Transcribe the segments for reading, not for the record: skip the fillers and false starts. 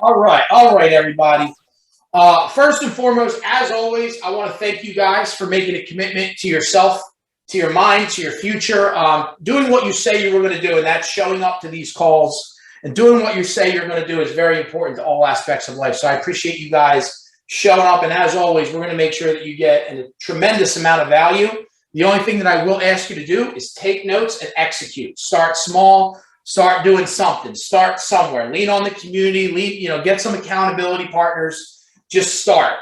All right, everybody. First and foremost, as always, I want to thank you guys for making a commitment to yourself, to your mind, to your future, doing what you say you were going to do, and that's showing up to these calls and doing what you say you're going to do is very important to all aspects of life. So I appreciate you guys showing up, and as always, we're going to make sure that you get a tremendous amount of value. The only thing that I will ask you to do is take notes and execute. Start small. Start doing something. Start somewhere. Lean on the community. Get some accountability partners. Just start.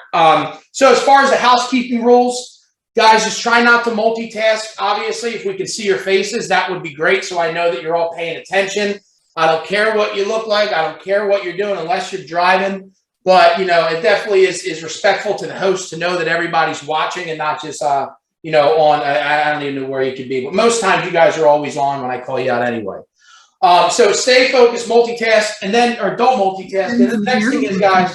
So as far as the housekeeping rules, guys, just try not to multitask. Obviously, if we can see your faces, that would be great. So I know that you're all paying attention. I don't care what you look like. I don't care what you're doing unless you're driving. But, it definitely is respectful to the host to know that everybody's watching and not just, on, I don't even know where you could be. But most times you guys are always on when I call you out anyway. So stay focused, multitask, and then, or don't multitask. And the next thing is, guys,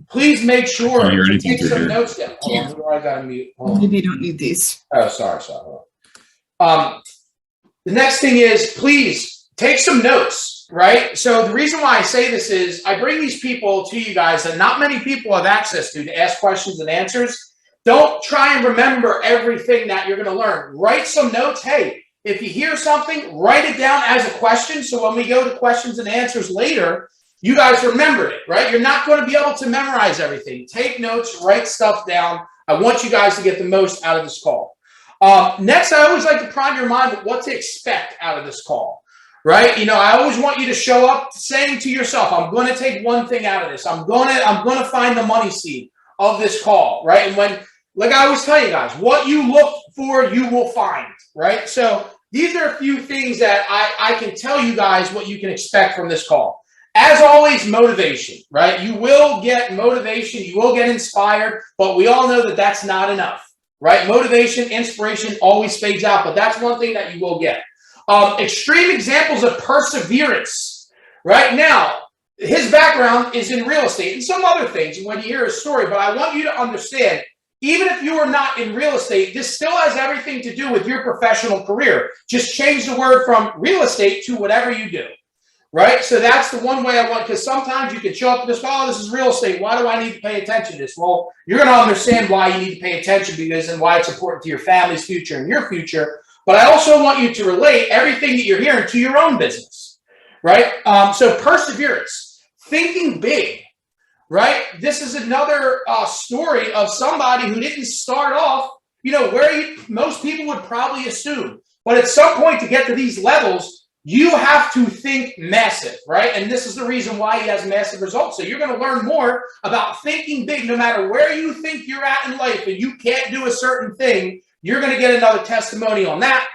please make sure to take some notes down. Hold on, I got to mute. Maybe you don't need these. Oh, sorry. The next thing is, please take some notes, right? So the reason why I say this is I bring these people to you guys that not many people have access to ask questions and answers. Don't try and remember everything that you're going to learn. Write some notes. Hey, if you hear something, write it down as a question. So when we go to questions and answers later, you guys remember it, right? You're not going to be able to memorize everything. Take notes, write stuff down. I want you guys to get the most out of this call. Next, I always like to prime your mind with what to expect out of this call, right? I always want you to show up saying to yourself, I'm going to take one thing out of this. I'm going to find the money seed of this call, right? And like I always tell you guys, what you look for, you will find, right? So these are a few things that I can tell you guys what you can expect from this call. As always, motivation, right? You will get motivation. You will get inspired, but we all know that that's not enough, right? Motivation, inspiration always fades out, but that's one thing that you will get. Extreme examples of perseverance, right? Now, his background is in real estate and some other things when you hear his story, but I want you to understand, even if you are not in real estate, this still has everything to do with your professional career. Just change the word from real estate to whatever you do, right? So that's the one way I want, because sometimes you can show up to this, this is real estate. Why do I need to pay attention to this? Well, you're going to understand why you need to pay attention and why it's important to your family's future and your future. But I also want you to relate everything that you're hearing to your own business, right? So perseverance, thinking big. Right? This is another story of somebody who didn't start off, where most people would probably assume. But at some point to get to these levels, you have to think massive, right? And this is the reason why he has massive results. So you're going to learn more about thinking big, no matter where you think you're at in life and you can't do a certain thing, you're going to get another testimony on that.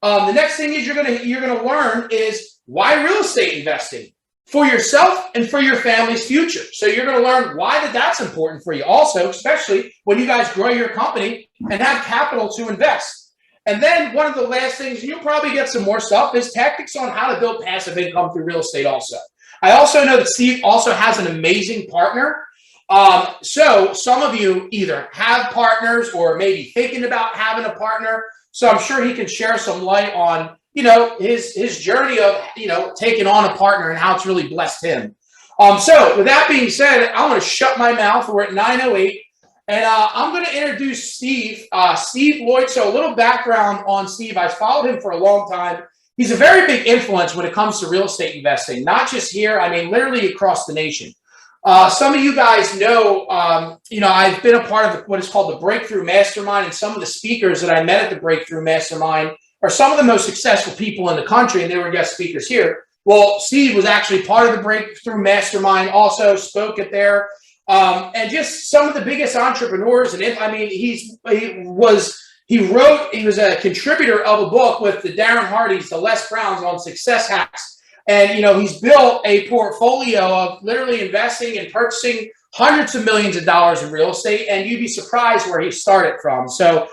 The next thing is you're going to learn is why real estate investing. For yourself and for your family's future. So you're going to learn why that's important for you also, especially when you guys grow your company and have capital to invest. And then one of the last things, you'll probably get some more stuff, is tactics on how to build passive income through real estate also. I also know that Steve also has an amazing partner. So some of you either have partners or maybe thinking about having a partner. So I'm sure he can share some light on his journey of, taking on a partner and how it's really blessed him. So with that being said, I'm going to shut my mouth. We're at 9:08 and I'm going to introduce Steve, Steve LLoyd. So a little background on Steve. I've followed him for a long time. He's a very big influence when it comes to real estate investing, not just here. I mean, literally across the nation. Some of you guys know, I've been a part of what is called the Breakthrough Mastermind, and some of the speakers that I met at the Breakthrough Mastermind are some of the most successful people in the country, and they were guest speakers here. Well, Steve was actually part of the Breakthrough Mastermind, also spoke at there, and just some of the biggest entrepreneurs. And he was a contributor of a book with the Darren Hardys, the Les Browns, on success hacks. And, he's built a portfolio of literally investing and purchasing hundreds of millions of dollars in real estate, and you'd be surprised where he started from. So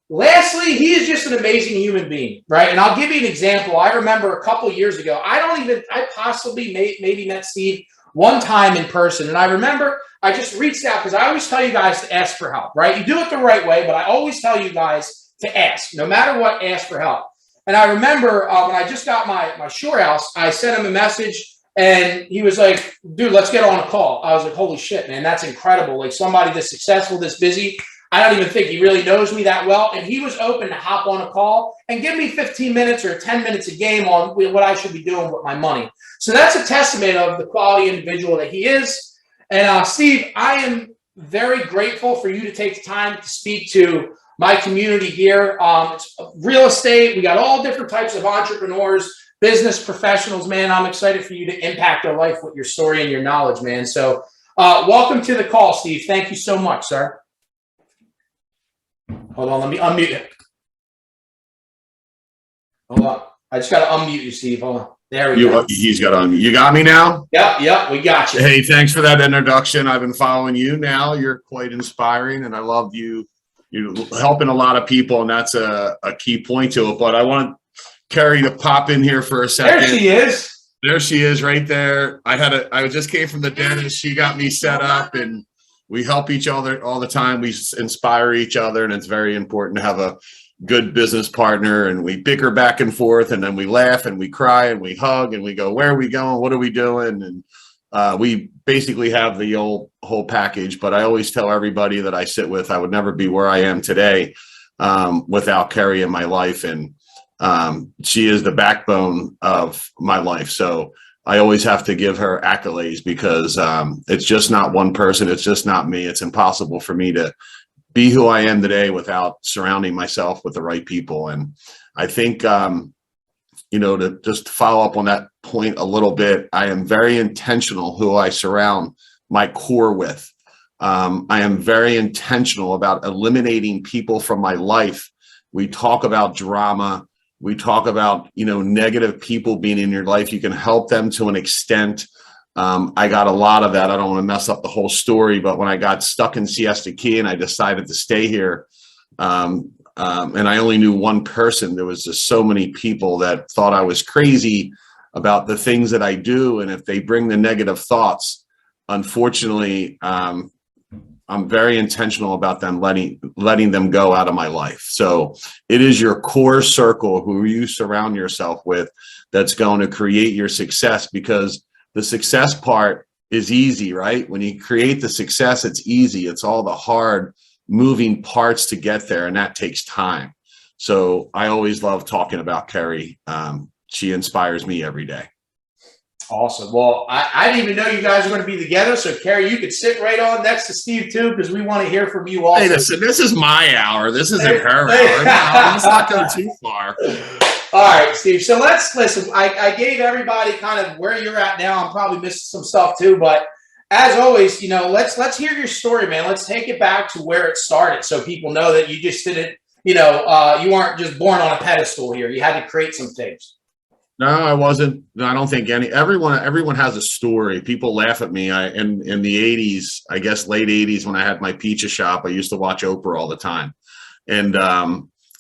lastly, he is just an amazing human being, right? And I'll give you an example. I remember a couple of years ago, I possibly maybe met Steve one time in person. And I remember I just reached out because I always tell you guys to ask for help, right? You do it the right way, but I always tell you guys to ask. No matter what, ask for help. And I remember when I just got my shore house, I sent him a message And he was like, dude, let's get on a call. I was like, holy shit, man, that's incredible. Like somebody this successful, this busy. I don't even think he really knows me that well. And he was open to hop on a call and give me 15 minutes or 10 minutes a game on what I should be doing with my money. So that's a testament of the quality individual that he is. And Steve, I am very grateful for you to take the time to speak to my community here. It's real estate. We got all different types of entrepreneurs, business professionals, man. I'm excited for you to impact their life with your story and your knowledge, man. So welcome to the call, Steve. Thank you so much, sir. Hold on, let me unmute you. Hold on. I just got to unmute you, Steve. Hold on. There we go. He's got on. You got me now? Yep, we got you. Hey, thanks for that introduction. I've been following you now. You're quite inspiring, and I love you. You're helping a lot of people, and that's a key point to it. But I want Carrie to pop in here for a second. There she is. There she is right there. I just came from the dentist. She got me set up, and we help each other all the time. We inspire each other, and it's very important to have a good business partner. And we bicker back and forth, and then we laugh and we cry and we hug and we go, where are we going? What are we doing? And we basically have the whole package. But I always tell everybody that I sit with, I would never be where I am today without Carrie in my life. And she is the backbone of my life. So I always have to give her accolades because it's just not one person. It's just not me. It's impossible for me to be who I am today without surrounding myself with the right people. And I think, to just follow up on that point a little bit, I am very intentional who I surround my core with. I am very intentional about eliminating people from my life. We talk about drama. We talk about, negative people being in your life. You can help them to an extent. I got a lot of that. I don't want to mess up the whole story, but when I got stuck in Siesta Key and I decided to stay here, and I only knew one person, there was just so many people that thought I was crazy about the things that I do. And if they bring the negative thoughts, unfortunately, I'm very intentional about them letting them go out of my life. So it is your core circle who you surround yourself with that's going to create your success, because the success part is easy, right? When you create the success, it's easy. It's all the hard moving parts to get there, and that takes time. So I always love talking about Carrie. She inspires me every day. Awesome. Well, I didn't even know you guys were going to be together. So, Carrie, you could sit right on next to Steve, too, because we want to hear from you also. Hey, listen, this is my hour. This isn't her hour. Let's not go too far. All right, Steve. So let's listen. I gave everybody kind of where you're at now. I'm probably missing some stuff, too. But as always, let's hear your story, man. Let's take it back to where it started so people know that you just didn't, you weren't just born on a pedestal here. You had to create some things. No, I wasn't. No, I don't think everyone has a story. People laugh at me. In the 80s, I guess late 80s, when I had my pizza shop, I used to watch Oprah all the time. And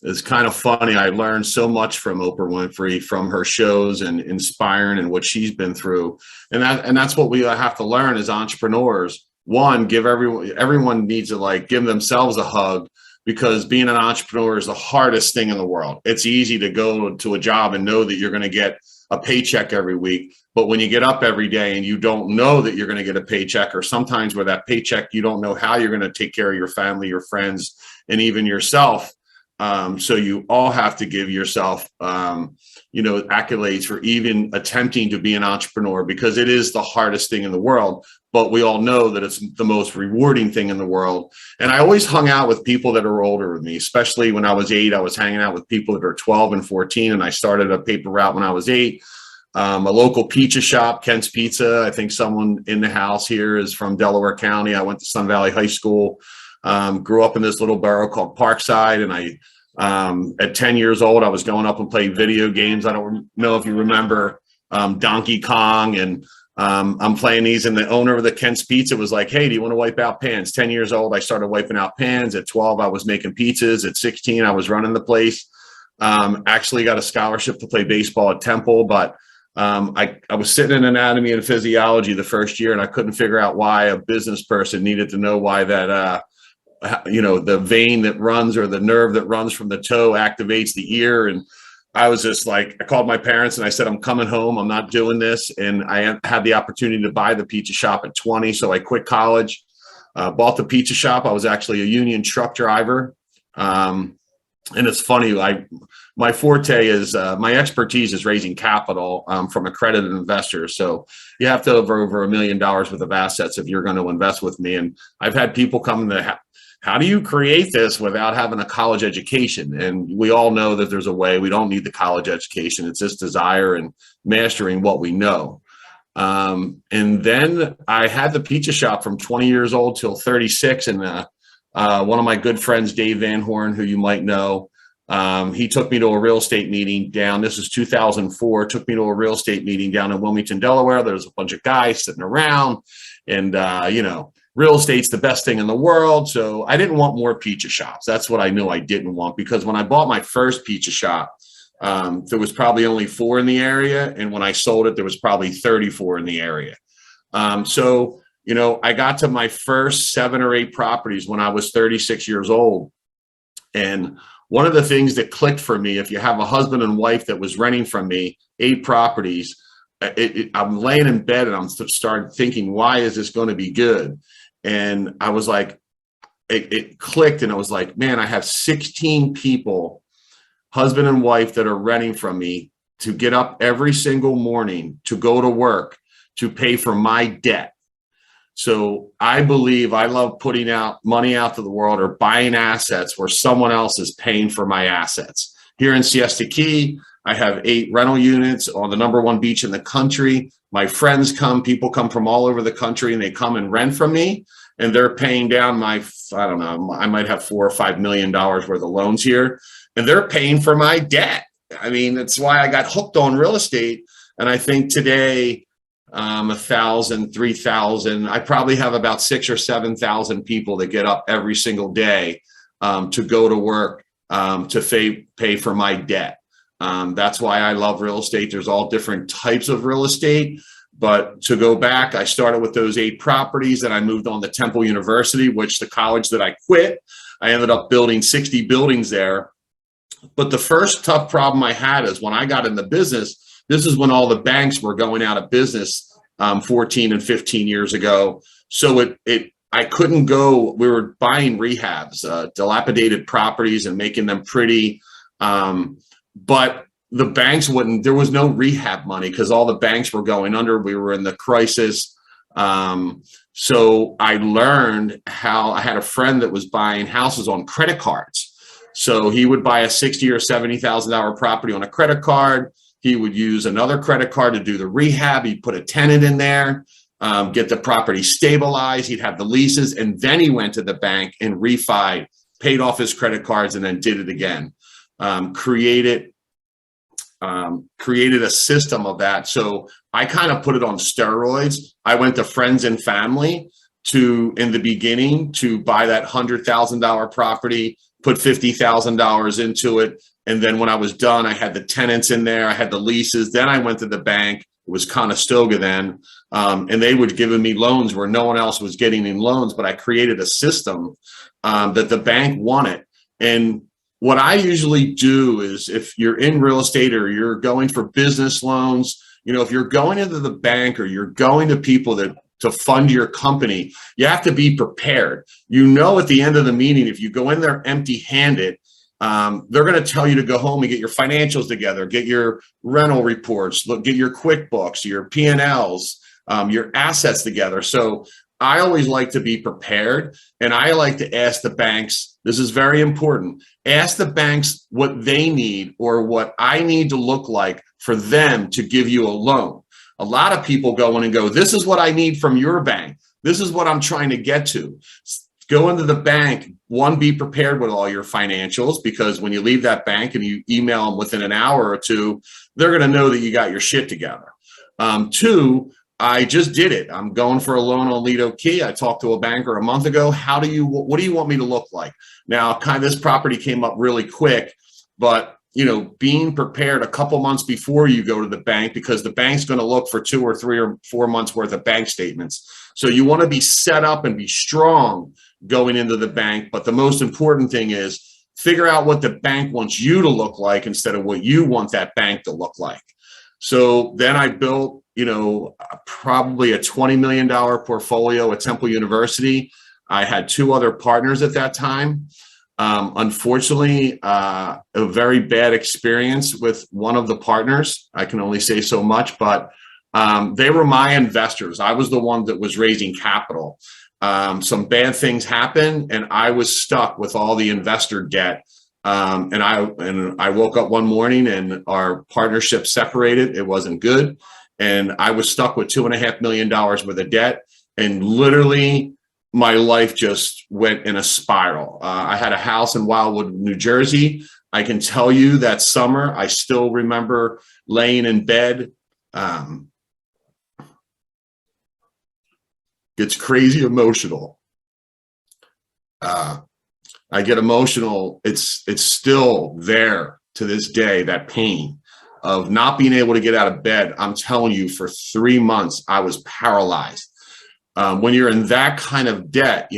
it's kind of funny. I learned so much from Oprah Winfrey, from her shows and inspiring and what she's been through. And that's what we have to learn as entrepreneurs. One, everyone needs to give themselves a hug, because being an entrepreneur is the hardest thing in the world. It's easy to go to a job and know that you're going to get a paycheck every week. But when you get up every day and you don't know that you're going to get a paycheck, or sometimes with that paycheck, you don't know how you're going to take care of your family, your friends, and even yourself. So you all have to give yourself, accolades for even attempting to be an entrepreneur, because it is the hardest thing in the world. But we all know that it's the most rewarding thing in the world. And I always hung out with people that are older than me, especially when I was 8. I was hanging out with people that are 12 and 14. And I started a paper route when I was 8. A local pizza shop, Kent's Pizza. I think someone in the house here is from Delaware County. I went to Sun Valley High School, grew up in this little borough called Parkside. And at 10 years old, I was going up and playing video games. I don't know if you remember Donkey Kong, and I'm playing these, and the owner of the Kent's Pizza was like, hey, do you want to wipe out pans? 10 years old, I started wiping out pans. At 12, I was making pizzas. At 16, I was running the place. Actually got a scholarship to play baseball at Temple, but I was sitting in anatomy and physiology the first year, and I couldn't figure out why a business person needed to know why that the vein that runs, or the nerve that runs from the toe, activates the ear. And I was just like, I called my parents and I said, I'm coming home. I'm not doing this. And I had the opportunity to buy the pizza shop at 20. So I quit college, bought the pizza shop. I was actually a union truck driver. And it's funny, my forte is, my expertise is raising capital from accredited investors. So you have to have over $1 million worth of assets if you're going to invest with me. And I've had people come to, how do you create this without having a college education? And we all know that there's a way. We don't need the college education. It's just desire and mastering what we know. And then I had the pizza shop from 20 years old till 36. And one of my good friends, Dave Van Horn, who you might know, he took me to a real estate meeting down. This is 2004. Took me to a real estate meeting down in Wilmington, Delaware. There's a bunch of guys sitting around, and real estate's the best thing in the world. So I didn't want more pizza shops. That's what I knew I didn't want, because when I bought my first pizza shop, there was probably only 4 in the area, and when I sold it, there was probably 34 in the area. I got to my first 7 or 8 properties when I was 36 years old. And one of the things that clicked for me, if you have a husband and wife that was renting from me 8 properties, I'm laying in bed and I'm started thinking, why is this going to be good? And I was like, it clicked, and I was like, man, I have 16 people, husband and wife, that are renting from me to get up every single morning to go to work to pay for my debt. So I love putting out money out to the world, or buying assets where someone else is paying for my assets. Here in Siesta Key, I have 8 rental units on the #1 beach in the country. My friends come, people come from all over the country, and they come and rent from me, and they're paying down I might have $4 or $5 million worth of loans here, and they're paying for my debt. I mean, that's why I got hooked on real estate. And I think today, 1,000, 3,000. I probably have about 6,000 or 7,000 people that get up every single day to go to work to pay for my debt. That's why I love real estate. There's all different types of real estate. But to go back, I started with those 8 properties, and I moved on to Temple University, which the college that I quit, I ended up building 60 buildings there. But the first tough problem I had is when I got in the business, this is when all the banks were going out of business 14 and 15 years ago. So I couldn't go. We were buying rehabs, dilapidated properties, and making them pretty. But the banks wouldn't. There was no rehab money because all the banks were going under. We were in the crisis. So I learned how. I had a friend that was buying houses on credit cards. So he would buy a $60,000 or $70,000 property on a credit card. He would use another credit card to do the rehab. He'd put a tenant in there, get the property stabilized. He'd have the leases. And then he went to the bank and refied, paid off his credit cards, and then did it again. Created a system of that. So I kind of put it on steroids. I went to friends and family in the beginning to buy that $100,000 property, put $50,000 into it. And then when I was done, I had the tenants in there, I had the leases. Then I went to the bank. It was Conestoga then. And they would give me loans where no one else was getting in loans, but I created a system that the bank wanted. And what I usually do is, if you're in real estate or you're going for business loans, if you're going into the bank or you're going to people to fund your company, you have to be prepared. At the end of the meeting, if you go in there empty-handed, they're going to tell you to go home and get your financials together, get your rental reports, get your QuickBooks, your P&Ls, your assets together. So I always like to be prepared, and I like to ask the banks, this is very important, ask the banks what they need or what I need to look like for them to give you a loan. A lot of people go in and go, this is what I need from your bank. This is what I'm trying to get to. Go into the bank. 1, be prepared with all your financials, because when you leave that bank and you email them within an hour or 2, they're going to know that you got your shit together. 2, I just did it. I'm going for a loan on Lido Key. I talked to a banker a month ago. What do you want me to look like? Now, this property came up really quick, but being prepared a couple months before you go to the bank, because the bank's going to look for 2 or 3 or 4 months worth of bank statements. So you want to be set up and be strong going into the bank. But the most important thing is figure out what the bank wants you to look like instead of what you want that bank to look like. So then I built, probably a $20 million portfolio at Temple University. I had 2 other partners at that time. Unfortunately, a very bad experience with one of the partners. I can only say so much, but they were my investors. I was the one that was raising capital. Some bad things happened, and I was stuck with all the investor debt. And I woke up one morning and our partnership separated. It wasn't good, and I was stuck with $2.5 million worth of debt, and literally my life just went in a spiral. I had a house in Wildwood, New Jersey. I can tell you that summer, I still remember laying in bed. It's crazy emotional. I get emotional. It's still there to this day, that pain of not being able to get out of bed. I'm telling you, for 3 months, I was paralyzed. When you're in that kind of debt,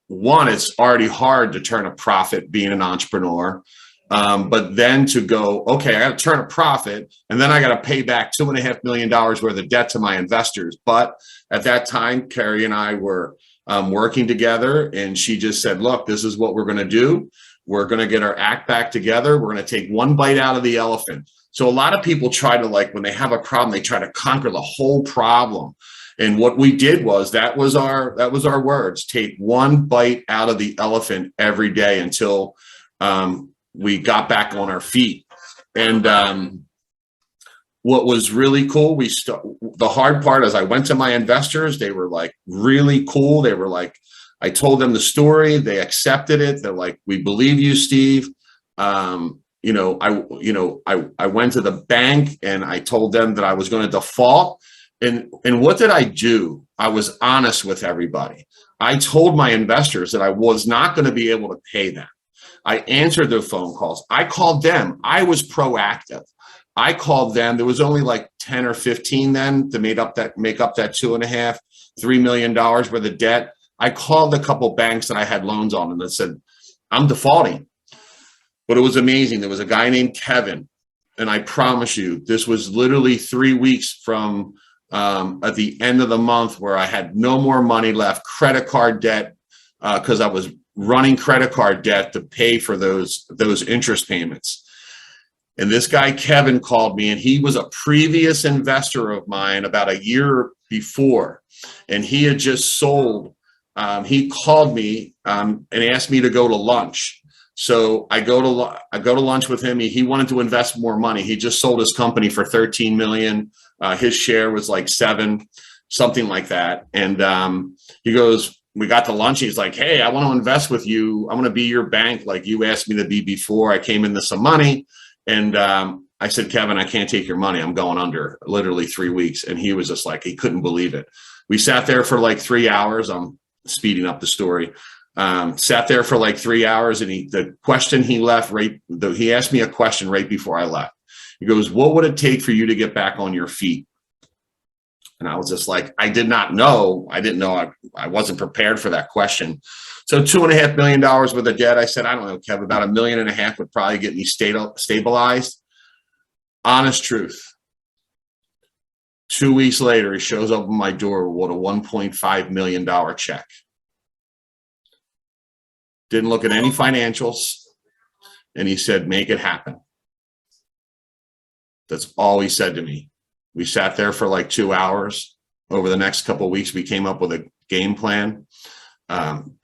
one, it's already hard to turn a profit being an entrepreneur. But then to go, okay, I got to turn a profit, and then I got to pay back $2.5 million worth of debt to my investors. But at that time, Carrie and I were working together, and she just said, look, this is what we're going to do. We're going to get our act back together. We're going to take one bite out of the elephant. So a lot of people try to, when they have a problem, they try to conquer the whole problem. And what we did was, that was our words: take one bite out of the elephant every day until we got back on our feet. And what was really cool, the hard part is I went to my investors. They were really cool. They were I told them the story. They accepted it. They're like, we believe you, Steve. I went to the bank and I told them that I was going to default. And what did I do? I was honest with everybody. I told my investors that I was not going to be able to pay them. I answered their phone calls. I called them. I was proactive. I called them. There was only 10 or 15 then to make up that $2.5, $3 million worth of debt. I called a couple banks that I had loans on, and they said, I'm defaulting. But it was amazing. There was a guy named Kevin, and I promise you, this was literally 3 weeks from at the end of the month, where I had no more money left, credit card debt, because I was running credit card debt to pay for those interest payments. And this guy, Kevin, called me, and he was a previous investor of mine about a year before. And he had just sold. He called me and asked me to go to lunch. So I go to lunch with him. He wanted to invest more money. He just sold his company for 13 million. His share was 7, something like that. And he goes, we got to lunch. He's like, hey, I want to invest with you. I want to be your bank like you asked me to be before. I came into some money. And I said, Kevin, I can't take your money. I'm going under, literally 3 weeks. And he was just he couldn't believe it. We sat there for 3 hours. I'm speeding up the story. Sat there for 3 hours, and the question he left, he asked me a question right before I left. He goes, what would it take for you to get back on your feet? And I was just I did not know. I didn't know. I wasn't prepared for that question. So $2.5 million worth of debt. I said, I don't know, Kev, about $1.5 million would probably get me stabilized. Honest truth. 2 weeks later, he shows up at my door with a $1.5 million check. Didn't look at any financials. And he said, make it happen. That's all he said to me. We sat there for 2 hours. Over the next couple of weeks, we came up with a game plan,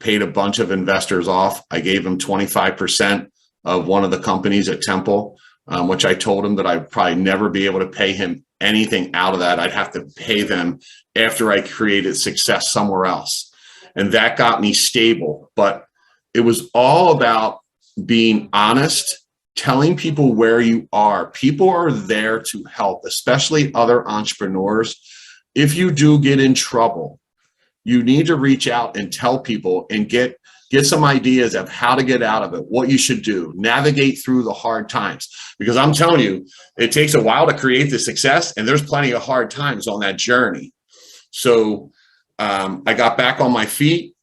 paid a bunch of investors off. I gave them 25% of one of the companies at Temple, which I told him that I'd probably never be able to pay him anything out of that. I'd have to pay them after I created success somewhere else. And that got me stable. But it was all about being honest, telling people where you are. People are there to help, especially other entrepreneurs. If you do get in trouble, you need to reach out and tell people and get some ideas of how to get out of it, what you should do, navigate through the hard times. Because I'm telling you, it takes a while to create the success, and there's plenty of hard times on that journey. So I got back on my feet.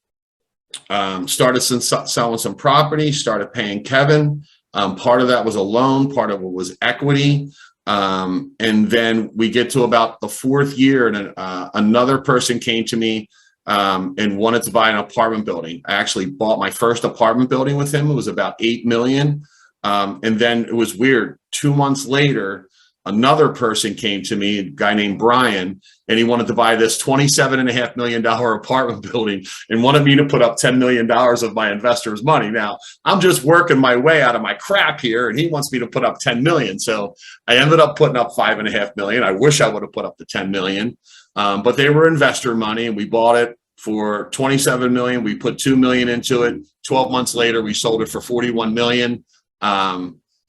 Started selling some property, started paying Kevin. Part of that was a loan, part of it was equity. And then we get to about the fourth year, and another person came to me and wanted to buy an apartment building. I actually bought my first apartment building with him. It was about $8 million. And then it was weird. 2 months later, another person came to me, a guy named Brian, and he wanted to buy this $27.5 million apartment building and wanted me to put up $10 million of my investors' money. Now, I'm just working my way out of my crap here, and he wants me to put up 10 million. So I ended up putting up $5.5 million. I wish I would have put up the 10 million, but they were investor money, and we bought it for 27 million. We put 2 million into it. 12 months later, we sold it for 41 million.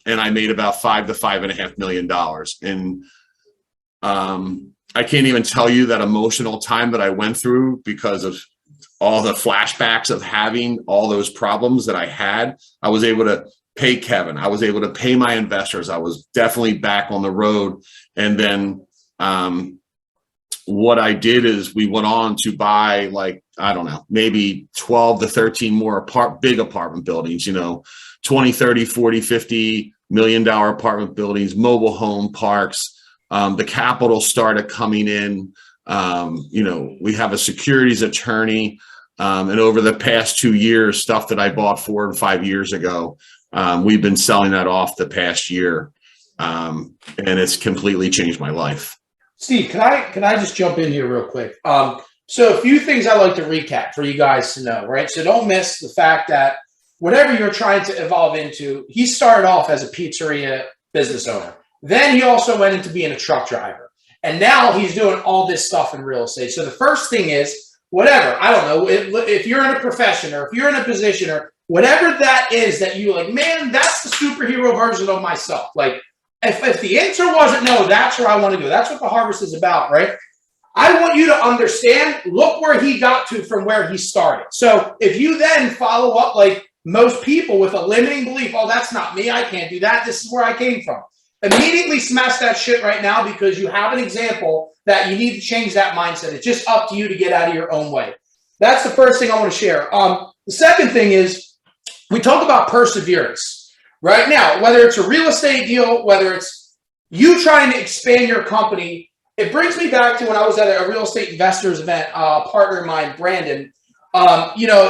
And I made about $5 to $5.5 million. And I can't even tell you that emotional time that I went through because of all the flashbacks of having all those problems that I had. I was able to pay Kevin. I was able to pay my investors. I was definitely back on the road. And then what I did is we went on to buy, like, I don't know, maybe 12 to 13 more big apartment buildings, 20, 30, 40, 50 million dollar apartment buildings, mobile home parks. The capital started coming in. We have a securities attorney. And over the past 2 years, stuff that I bought 4 and 5 years ago, we've been selling that off the past year. And it's completely changed my life. Steve, can I just jump in here real quick? So a few things I like to recap for you guys to know, right? So don't miss the fact that whatever you're trying to evolve into, he started off as a pizzeria business owner. Then he also went into being a truck driver. And now he's doing all this stuff in real estate. So the first thing is, whatever, I don't know, if you're in a profession or if you're in a position or whatever that is that you like, man, that's the superhero version of myself. Like, if the answer wasn't no, that's where I want to go. That's what the harvest is about, right? I want you to understand, look where he got to from where he started. So if you then follow up like most people with a limiting belief, oh, that's not me, I can't do that, this is where I came from. Immediately smash that shit right now because you have an example that you need to change that mindset. It's just up to you to get out of your own way. That's the first thing I want to share. The second thing is we talk about perseverance. Right now, whether it's a real estate deal, whether it's you trying to expand your company, it brings me back to when I was at a real estate investors event, a partner of mine, Brandon,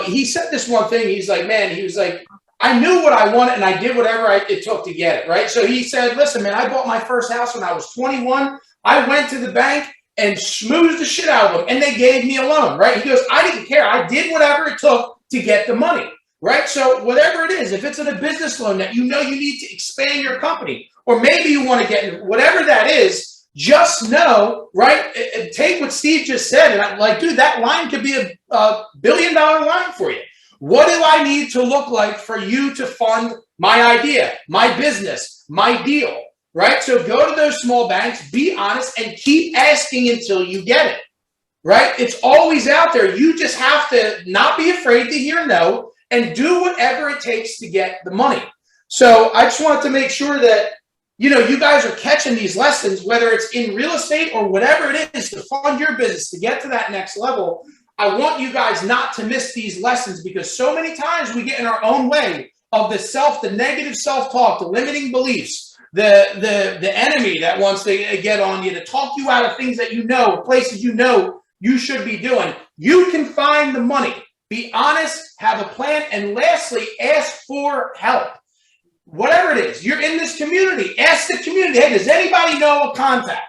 he said this one thing. He's like, man, he was like, I knew what I wanted and I did whatever it took to get it, right? So he said, listen, man, I bought my first house when I was 21. I went to the bank and schmoozed the shit out of them and they gave me a loan, right? He goes, I didn't care. I did whatever it took to get the money. Right? So whatever it is, if it's in a business loan that you need to expand your company, or maybe you want to get, whatever that is, just know, right? Take what Steve just said. And I'm like, dude, that line could be a $1 billion line for you. What do I need to look like for you to fund my idea, my business, my deal, right? So go to those small banks, be honest, and keep asking until you get it, right? It's always out there. You just have to not be afraid to hear no, and do whatever it takes to get the money. So I just wanted to make sure that, you guys are catching these lessons, whether it's in real estate or whatever it is to fund your business, to get to that next level. I want you guys not to miss these lessons because so many times we get in our own way of the negative self-talk, the limiting beliefs, the enemy that wants to get on you, to talk you out of things that places you should be doing. You can find the money. Be honest, have a plan, and lastly, ask for help. Whatever it is, you're in this community, ask the community, hey, does anybody know a contact?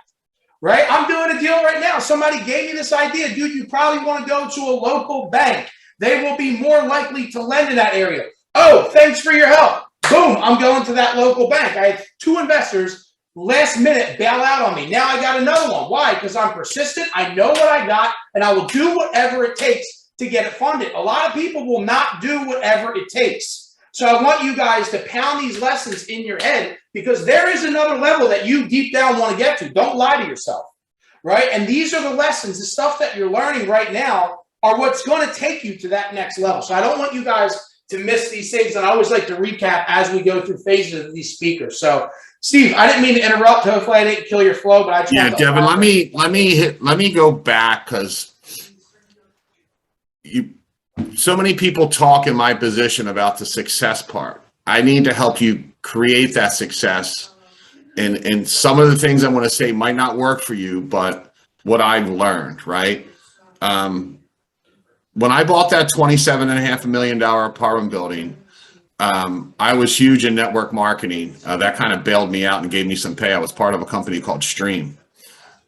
Right? I'm doing a deal right now. Somebody gave me this idea. Dude, you probably want to go to a local bank. They will be more likely to lend in that area. Oh, thanks for your help. Boom, I'm going to that local bank. I had 2 investors last minute bail out on me. Now I got another one. Why? Because I'm persistent. I know what I got, and I will do whatever it takes to get it funded. A lot of people will not do whatever it takes. So I want you guys to pound these lessons in your head because there is another level that you deep down want to get to. Don't lie to yourself, right? And these are the lessons, the stuff that you're learning right now are what's going to take you to that next level. So I don't want you guys to miss these things. And I always like to recap as we go through phases of these speakers. So Steve, I didn't mean to interrupt. Hopefully I didn't kill your flow, but I just Devin, let me go back because so many people talk in my position about the success part. I need to help you create that success. And some of the things I'm going to say might not work for you, but what I've learned, right? When I bought that $27.5 million apartment building, I was huge in network marketing. That kind of bailed me out and gave me some pay. I was part of a company called Stream.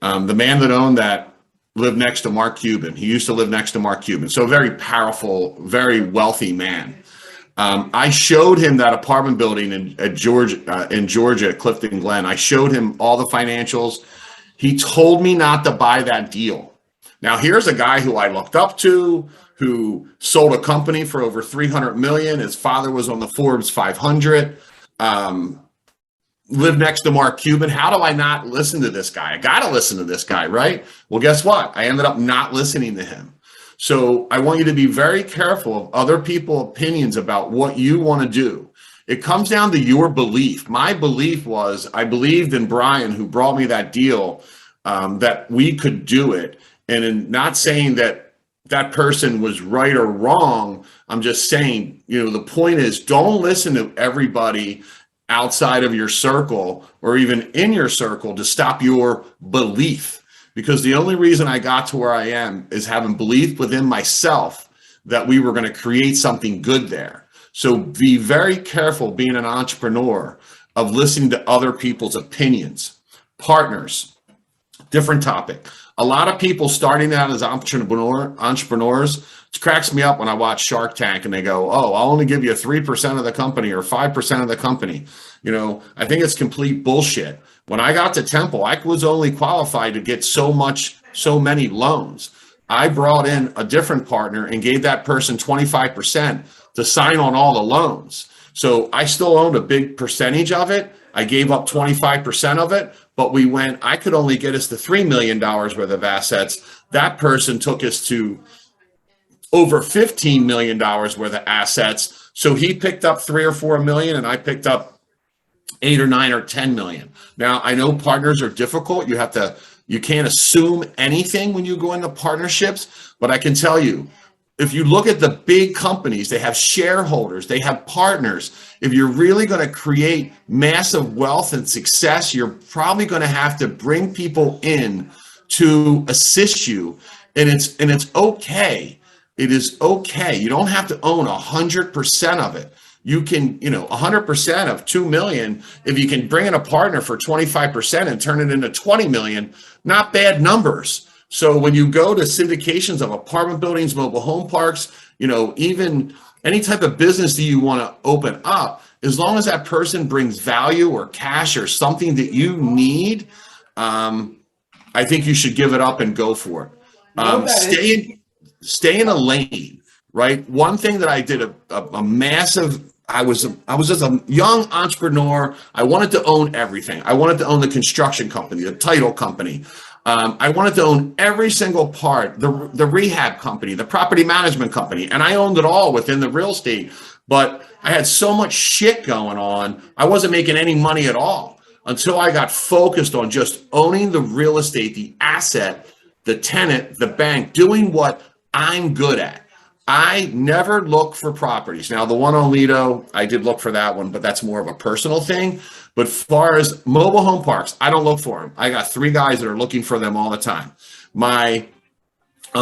The man that owned that lived next to Mark Cuban. He used to live next to Mark Cuban. So a very powerful, very wealthy man. I showed him that apartment building in Georgia, Clifton Glen. I showed him all the financials. He told me not to buy that deal. Now, here's a guy who I looked up to, who sold a company for over 300 million. His father was on the Forbes 500. Lived next to Mark Cuban. How do I not listen to this guy? I got to listen to this guy, right? Well, guess what? I ended up not listening to him. So I want you to be very careful of other people's opinions about what you want to do. It comes down to your belief. My belief was I believed in Brian, who brought me that deal, that we could do it. And in not saying that that person was right or wrong, I'm just saying, the point is, don't listen to everybody outside of your circle or even in your circle to stop your belief. Because the only reason I got to where I am is having belief within myself that we were going to create something good there. So be very careful being an entrepreneur of listening to other people's opinions. Partners, different topic. A lot of people starting out as entrepreneurs, it cracks me up when I watch Shark Tank and they go, oh, I'll only give you 3% of the company or 5% of the company. I think it's complete bullshit. When I got to Temple, I was only qualified to get so many loans. I brought in a different partner and gave that person 25% to sign on all the loans. So I still owned a big percentage of it. I gave up 25% of it, but I could only get us to $3 million worth of assets. That person took us to over $15 million worth of assets. So he picked up 3 or 4 million and I picked up 8 or 9 or 10 million. Now I know partners are difficult. You can't assume anything when you go into partnerships, but I can tell you, if you look at the big companies, they have shareholders, they have partners. If you're really going to create massive wealth and success, you're probably going to have to bring people in to assist you. And it's okay. It is okay. You don't have to own 100% of it. You can, 100% of 2 million, if you can bring in a partner for 25% and turn it into 20 million, not bad numbers. So when you go to syndications of apartment buildings, mobile home parks, even any type of business that you want to open up, as long as that person brings value or cash or something that you need, I think you should give it up and go for it. Stay in a lane, right? One thing that I did a massive, I was just a young entrepreneur. I wanted to own everything. I wanted to own the construction company, the title company. I wanted to own every single part, the rehab company, the property management company, and I owned it all within the real estate. But I had so much shit going on, I wasn't making any money at all until I got focused on just owning the real estate, the asset, the tenant, the bank, doing what I'm good at. I never look for properties. Now, the one on Lido, I did look for that one, but that's more of a personal thing. But as far as mobile home parks, I don't look for them. I got 3 guys that are looking for them all the time.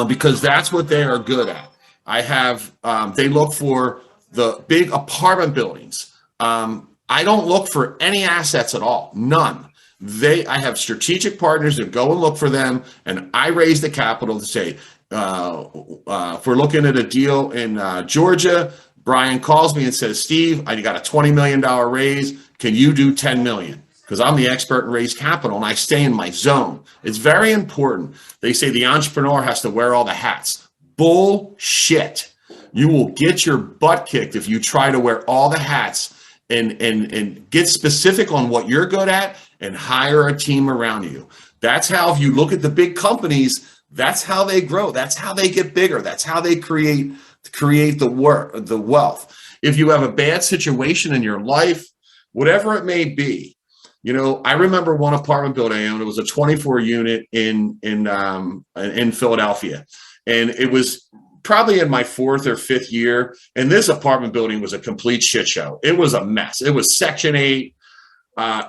Because that's what they are good at. I have, they look for the big apartment buildings. I don't look for any assets at all, none. I have strategic partners that go and look for them, and I raise the capital to say, if we're looking at a deal in Georgia, Brian calls me and says, Steve, I got a $20 million raise. Can you do 10 million? Because I'm the expert in raise capital and I stay in my zone. It's very important. They say the entrepreneur has to wear all the hats. Bullshit. You will get your butt kicked if you try to wear all the hats and get specific on what you're good at and hire a team around you. That's how, if you look at the big companies, that's how they grow. That's how they get bigger. That's how they create the wealth. If you have a bad situation in your life, whatever it may be, I remember one apartment building I owned. It was a 24 unit in Philadelphia, and it was probably in my 4th or 5th year, and this apartment building was a complete shit show. It was a mess. It was Section 8.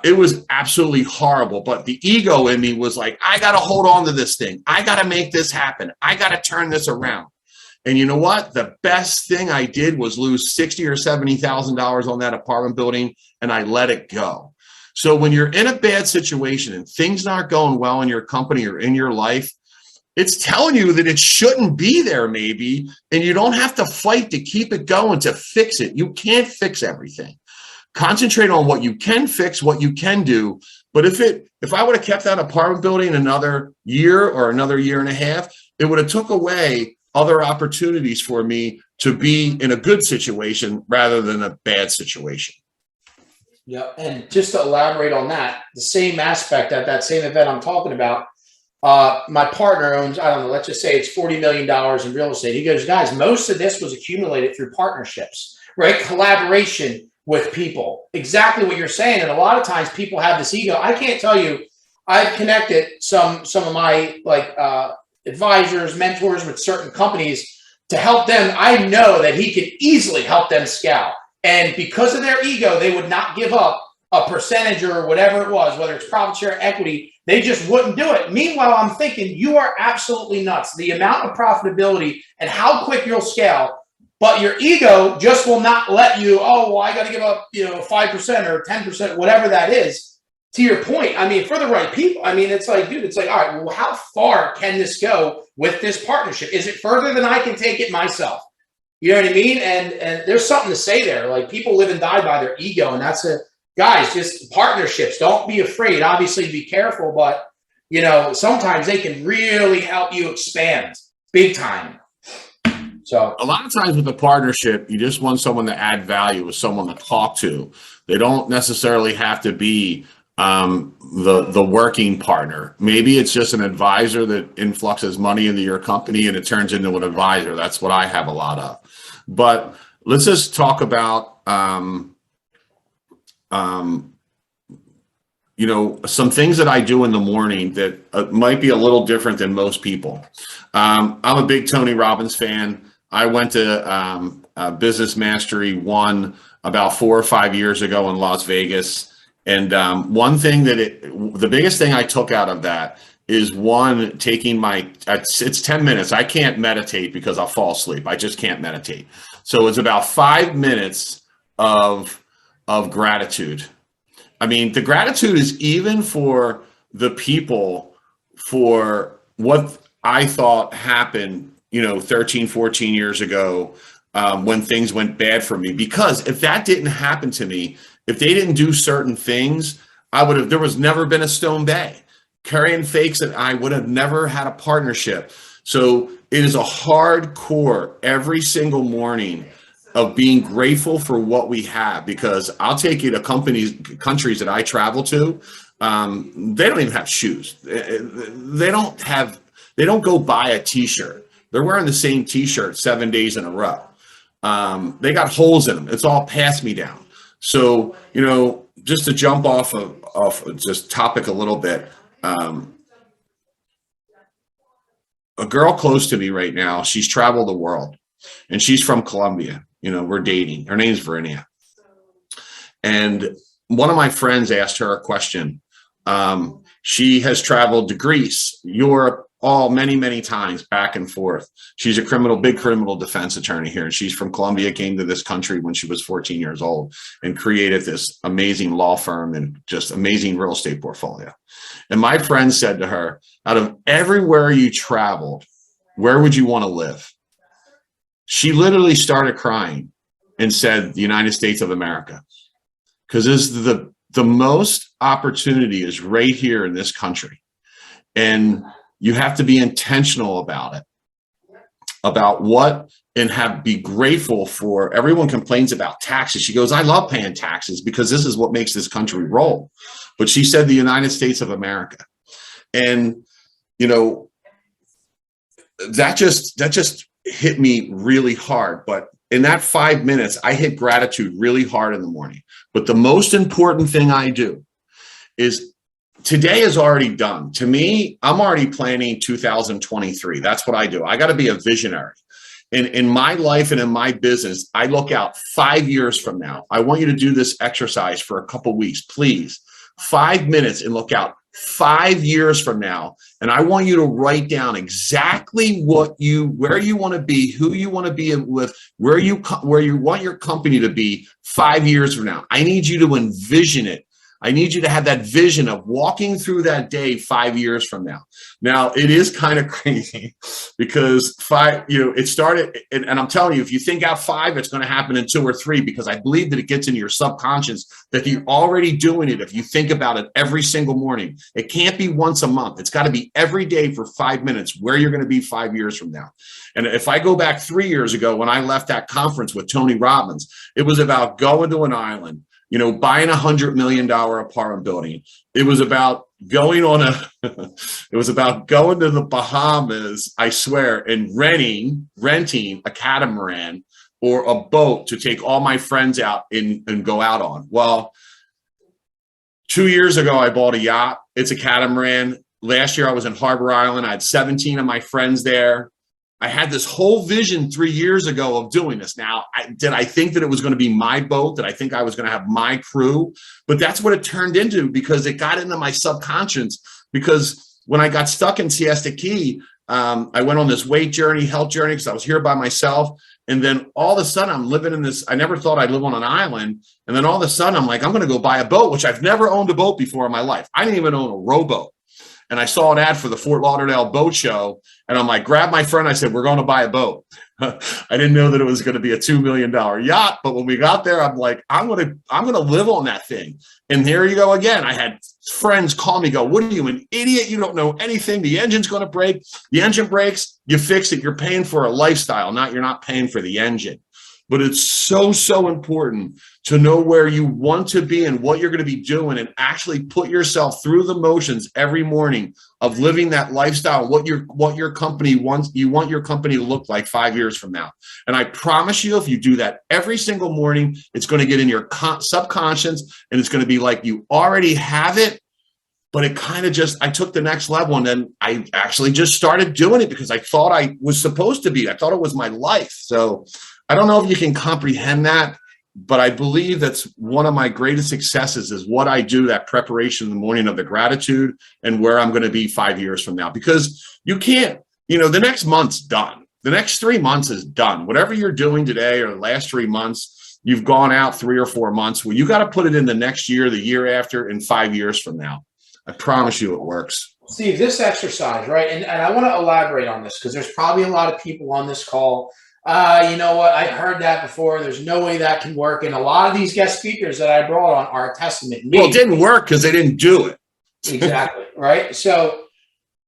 It was absolutely horrible, but the ego in me was like, I got to hold on to this thing. I got to make this happen. I got to turn this around. And you know what? The best thing I did was lose $60,000 or $70,000 on that apartment building, and I let it go. So when you're in a bad situation and things aren't going well in your company or in your life, it's telling you that it shouldn't be there maybe, and you don't have to fight to keep it going to fix it. You can't fix everything. Concentrate on what you can fix, what you can do. But if I would have kept that apartment building another year or another year and a half, it would have took away other opportunities for me to be in a good situation rather than a bad situation. Yeah, and just to elaborate on that, the same aspect at that same event I'm talking about, my partner owns, I don't know, let's just say it's $40 million in real estate. He goes, guys, most of this was accumulated through partnerships, right? Collaboration with people. Exactly what you're saying. And a lot of times people have this ego. I can't tell you, I've connected some of my advisors, mentors with certain companies to help them. I know that he could easily help them scale. And because of their ego, they would not give up a percentage or whatever it was, whether it's profit share, equity, they just wouldn't do it. Meanwhile, I'm thinking you are absolutely nuts. The amount of profitability and how quick you'll scale, but your ego just will not let you, oh, well, I got to give up, 5% or 10%, whatever that is. To your point, I mean, for the right people, I mean, it's like, dude, it's like, all right, well, how far can this go with this partnership? Is it further than I can take it myself? You know what I mean? And there's something to say there. Like, people live and die by their ego. And that's guys, just partnerships. Don't be afraid. Obviously, be careful. But, sometimes they can really help you expand big time. So a lot of times with a partnership, you just want someone to add value with someone to talk to. They don't necessarily have to be the working partner. Maybe it's just an advisor that influxes money into your company and it turns into an advisor. That's what I have a lot of. But let's just talk about some things that I do in the morning that might be a little different than most people. I'm a big Tony Robbins fan. I went to Business Mastery 1 about 4 or 5 years ago in Las Vegas. And one thing the biggest thing I took out of that is taking it's 10 minutes. I can't meditate because I'll fall asleep. I just can't meditate. So it's about 5 minutes of gratitude. I mean, the gratitude is even for the people for what I thought happened, 13, 14 years ago when things went bad for me. Because if that didn't happen to me, if they didn't do certain things, there was never been a Stone Bay. Carrie and Fakes and I would have never had a partnership. So it is a hardcore every single morning of being grateful for what we have, because I'll take you to countries that I travel to. They don't even have shoes. They don't go buy a t-shirt. They're wearing the same t-shirt 7 days in a row. They got holes in them. It's all pass me down. So, just to jump off of just topic a little bit, a girl close to me right now, she's traveled the world and she's from Colombia. We're dating. Her name's Verinia. And one of my friends asked her a question. She has traveled to Greece, Europe, many, many times back and forth. She's a big criminal defense attorney here. And she's from Colombia, came to this country when she was 14 years old and created this amazing law firm and just amazing real estate portfolio. And my friend said to her, out of everywhere you traveled, where would you want to live? She literally started crying and said, the United States of America, because the most opportunity is right here in this country. And you have to be intentional about it, about what, and be grateful for. Everyone complains about taxes. She goes, I love paying taxes because this is what makes this country roll. But she said the United States of America. And, that just hit me really hard. But in that 5 minutes, I hit gratitude really hard in the morning. But the most important thing I do is, today is already done. To me, I'm already planning 2023. That's what I do. I got to be a visionary. in my life and in my business, I look out 5 years from now. I want you to do this exercise for a couple weeks, please. 5 minutes and look out 5 years from now. And I want you to write down exactly where you want to be, who you want to be with, where you want your company to be 5 years from now. I need you to envision it. I need you to have that vision of walking through that day 5 years from now. Now, it is kind of crazy because it started, and I'm telling you, if you think out 5, it's going to happen in 2 or 3, because I believe that it gets into your subconscious that you're already doing it. If you think about it every single morning, it can't be once a month. It's got to be every day for 5 minutes where you're going to be 5 years from now. And if I go back 3 years ago, when I left that conference with Tony Robbins, it was about going to an island, buying $100 million apartment building. It was about going to the Bahamas, I swear, and renting a catamaran or a boat to take all my friends out and go out on. Well, 2 years ago, I bought a yacht. It's a catamaran. Last year, I was in Harbor Island. I had 17 of my friends there. I had this whole vision 3 years ago of doing this. Now, did I think that it was going to be my boat? Did I think I was going to have my crew? But that's what it turned into, because it got into my subconscious. Because when I got stuck in Siesta Key, I went on this weight journey, health journey, because I was here by myself. And then all of a sudden, I'm living in this. I never thought I'd live on an island. And then all of a sudden, I'm like, I'm going to go buy a boat, which I've never owned a boat before in my life. I didn't even own a rowboat. And I saw an ad for the Fort Lauderdale boat show. And I'm like, grab my friend. I said, we're going to buy a boat. I didn't know that it was going to be a $2 million yacht. But when we got there, I'm like, I'm going to live on that thing. And here you go again. I had friends call me, go, what are you, an idiot? You don't know anything. The engine's going to break. The engine breaks. You fix it. You're paying for a lifestyle. You're not paying for the engine. But it's so, so important to know where you want to be and what you're going to be doing, and actually put yourself through the motions every morning of living that lifestyle, what your company wants, you want your company to look like 5 years from now. And I promise you, if you do that every single morning, it's going to get in your subconscious, and it's going to be like you already have it. But it kind of I took the next level, and then I actually just started doing it because I thought I was supposed to be. I thought it was my life. So I don't know if you can comprehend that, but I believe that's one of my greatest successes is what I do, that preparation in the morning of the gratitude and where I'm going to be 5 years from now. Because you can't, the next month's done. The next 3 months is done. Whatever you're doing today or the last 3 months, you've gone out 3 or 4 months. Well, you got to put it in the next year, the year after, and 5 years from now. I promise you it works. Steve, this exercise, right? And I want to elaborate on this because there's probably a lot of people on this call. You know what? I've heard that before. There's no way that can work. And a lot of these guest speakers that I brought on are a testament. Well, it didn't work because they didn't do it. Exactly. Right. So,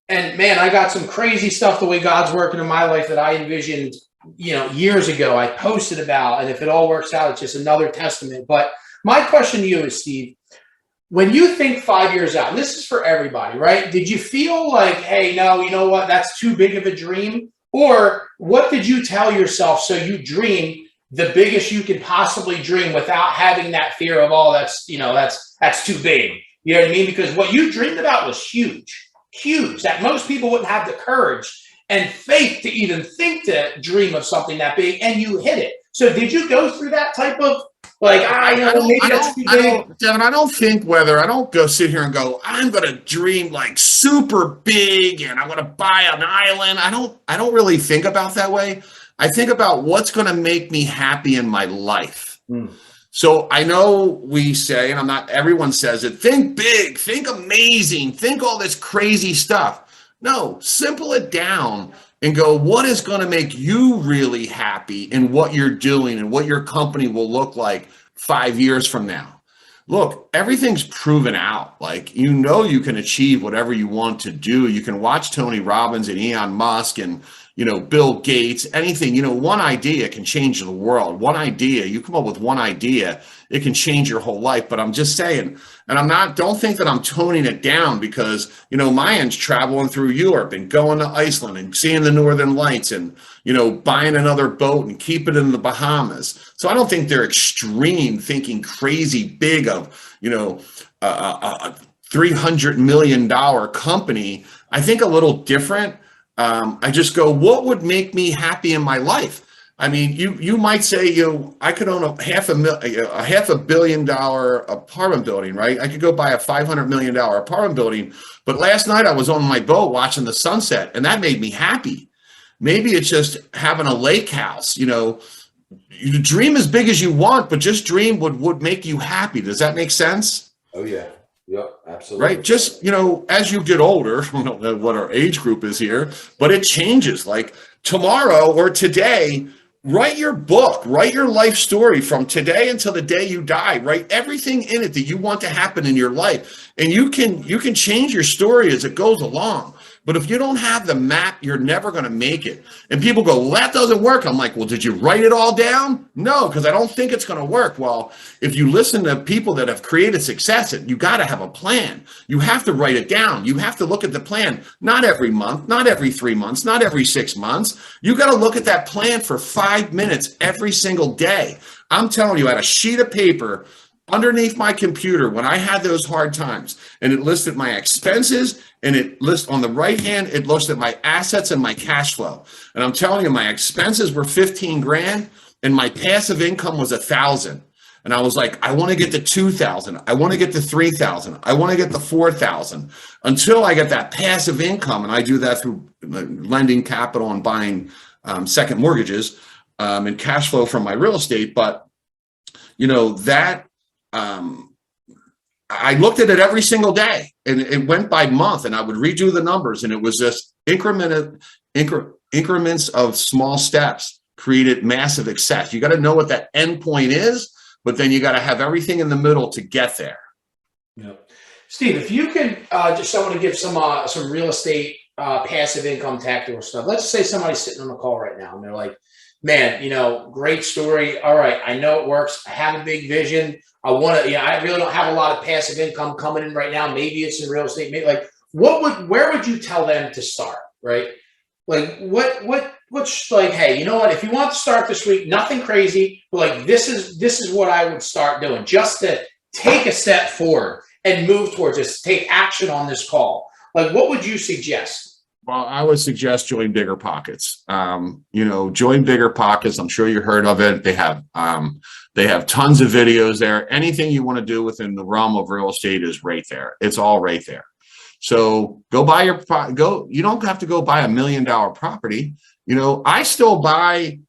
and man, I got some crazy stuff the way God's working in my life that I envisioned, years ago. I posted about, and if it all works out, it's just another testament. But my question to you is, Steve, when you think 5 years out, and this is for everybody, right? Did you feel like, hey, no, you know what? That's too big of a dream? Or what did you tell yourself so you dream the biggest you could possibly dream without having that fear of, oh, that's too big. You know what I mean? Because what you dreamed about was huge, that most people wouldn't have the courage and faith to even think to dream of something that big, and you hit it. So did you go through that type of Devin, I don't go sit here and go, I'm going to dream like super big and I'm going to buy an island. I don't really think about that way. I think about what's going to make me happy in my life. So I know we say, and everyone says it, think big, think amazing, think all this crazy stuff. No, simple it down and go, what is going to make you really happy in what you're doing and what your company will look like 5 years from now? Look, everything's proven out. Like, you can achieve whatever you want to do. You can watch Tony Robbins and Elon Musk and, Bill Gates, anything, one idea can change the world. One idea, you come up with one idea, it can change your whole life. But I'm just saying, and don't think that I'm toning it down because, Mayan's traveling through Europe and going to Iceland and seeing the Northern Lights and, buying another boat and keep it in the Bahamas. So I don't think they're extreme thinking crazy big of, a $300 million company. I think a little different. I just go, what would make me happy in my life? I mean, you might say, I could own a $500 million apartment building, right? I could go buy a $500 million apartment building, but last night I was on my boat watching the sunset, and that made me happy. Maybe it's just having a lake house. You dream as big as you want, but just dream what would make you happy. Does that make sense? Oh yeah. Yep, absolutely. Right. Just, as you get older, I don't know what our age group is here, but it changes. Like tomorrow or today, write your book, write your life story from today until the day you die. Write everything in it that you want to happen in your life. And you can change your story as it goes along. But if you don't have the map, you're never going to make it. And people go, well, that doesn't work. I'm like, well, did you write it all down? No, because I don't think it's going to work. Well, if you listen to people that have created success, you got to have a plan. You have to write it down. You have to look at the plan, not every month, not every 3 months, not every 6 months. You got to look at that plan for 5 minutes every single day. I'm telling you, I had a sheet of paper underneath my computer when I had those hard times, and it listed my expenses, and it lists on the right hand, it listed my assets and my cash flow. And I'm telling you, my expenses were 15 grand and my passive income was 1,000. And I was like, I want to get to 2,000. I want to get to 3,000. I want to get to 4,000 until I get that passive income. And I do that through lending capital and buying second mortgages and cash flow from my real estate. But I looked at it every single day, and it went by month, and I would redo the numbers, and it was just increments of small steps created massive success. You got to know what that end point is, but then you got to have everything in the middle to get there. Yeah. Steve, if you can just someone to give some real estate passive income tactical stuff. Let's say somebody's sitting on the call right now and they're like, man, great story. All right, I know it works. I have a big vision. I want to, I really don't have a lot of passive income coming in right now. Maybe it's in real estate. Maybe where would you tell them to start? Right? Like what's like, hey, you know what? If you want to start this week, nothing crazy, but like this is what I would start doing just to take a step forward and move towards this, take action on this call. Like, what would you suggest? Well, I would suggest join Bigger Pockets. Join Bigger Pockets. I'm sure you heard of it. They have tons of videos there. Anything you want to do within the realm of real estate is right there. It's all right there. So go buy you don't have to go buy $1 million property. I still buy,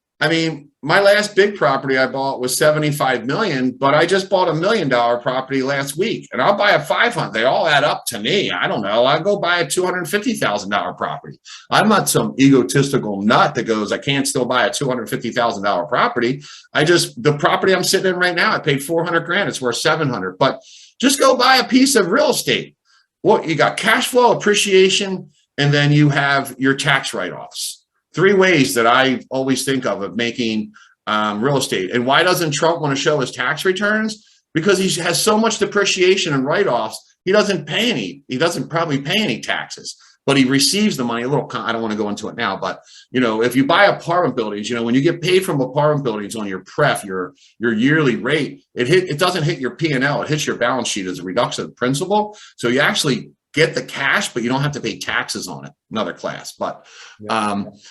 my last big property I bought was 75 million, but I just bought $1 million property last week, and I'll buy a 500. They all add up to me. I don't know. I go buy a $250,000 property. I'm not some egotistical nut that goes, I can't still buy a $250,000 property. The property I'm sitting in right now, I paid 400 grand. It's worth 700, but just go buy a piece of real estate. Well, you got cash flow, appreciation, and then you have your tax write-offs. 3 ways that I always think of making real estate. And why doesn't Trump want to show his tax returns? Because he has so much depreciation and write-offs. He doesn't probably pay any taxes, but he receives the money. I don't want to go into it now, but if you buy apartment buildings, when you get paid from apartment buildings on your pref, your yearly rate, it doesn't hit your P&L. It hits your balance sheet as a reduction of principal. So you actually get the cash, but you don't have to pay taxes on it. Another class, but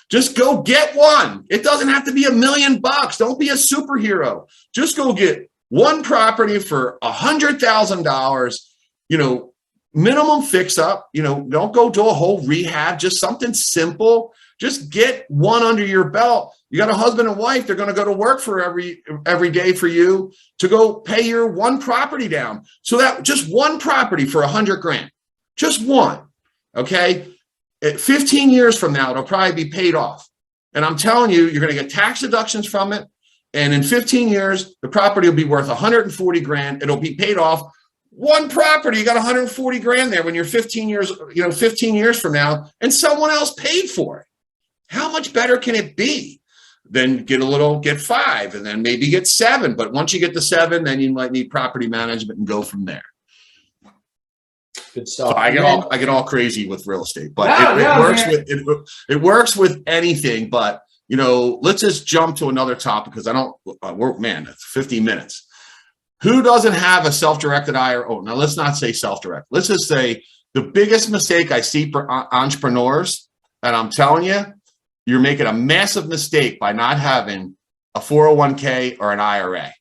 just go get one. It doesn't have to be $1 million. Don't be a superhero. Just go get one property for $100,000. Minimum fix up. Don't go do a whole rehab. Just something simple. Just get one under your belt. You got a husband and wife. They're going to go to work for every day for you to go pay your one property down. So that just one property for 100 grand. Just one, okay? 15 years from now, it'll probably be paid off. And I'm telling you, you're going to get tax deductions from it. And in 15 years, the property will be worth 140 grand. It'll be paid off. One property, you got 140 grand there when you're 15 years from now, and someone else paid for it. How much better can it be? Then get 5, and then maybe get 7. But once you get to 7, then you might need property management and go from there. Good stuff. So I get all crazy with real estate, but it works with anything. But let's just jump to another topic because it's 50 minutes. Who doesn't have a self-directed IRA? Oh, now let's not say self-directed. Let's just say the biggest mistake I see for entrepreneurs And I'm telling you, you're making a massive mistake by not having a 401k or an IRA.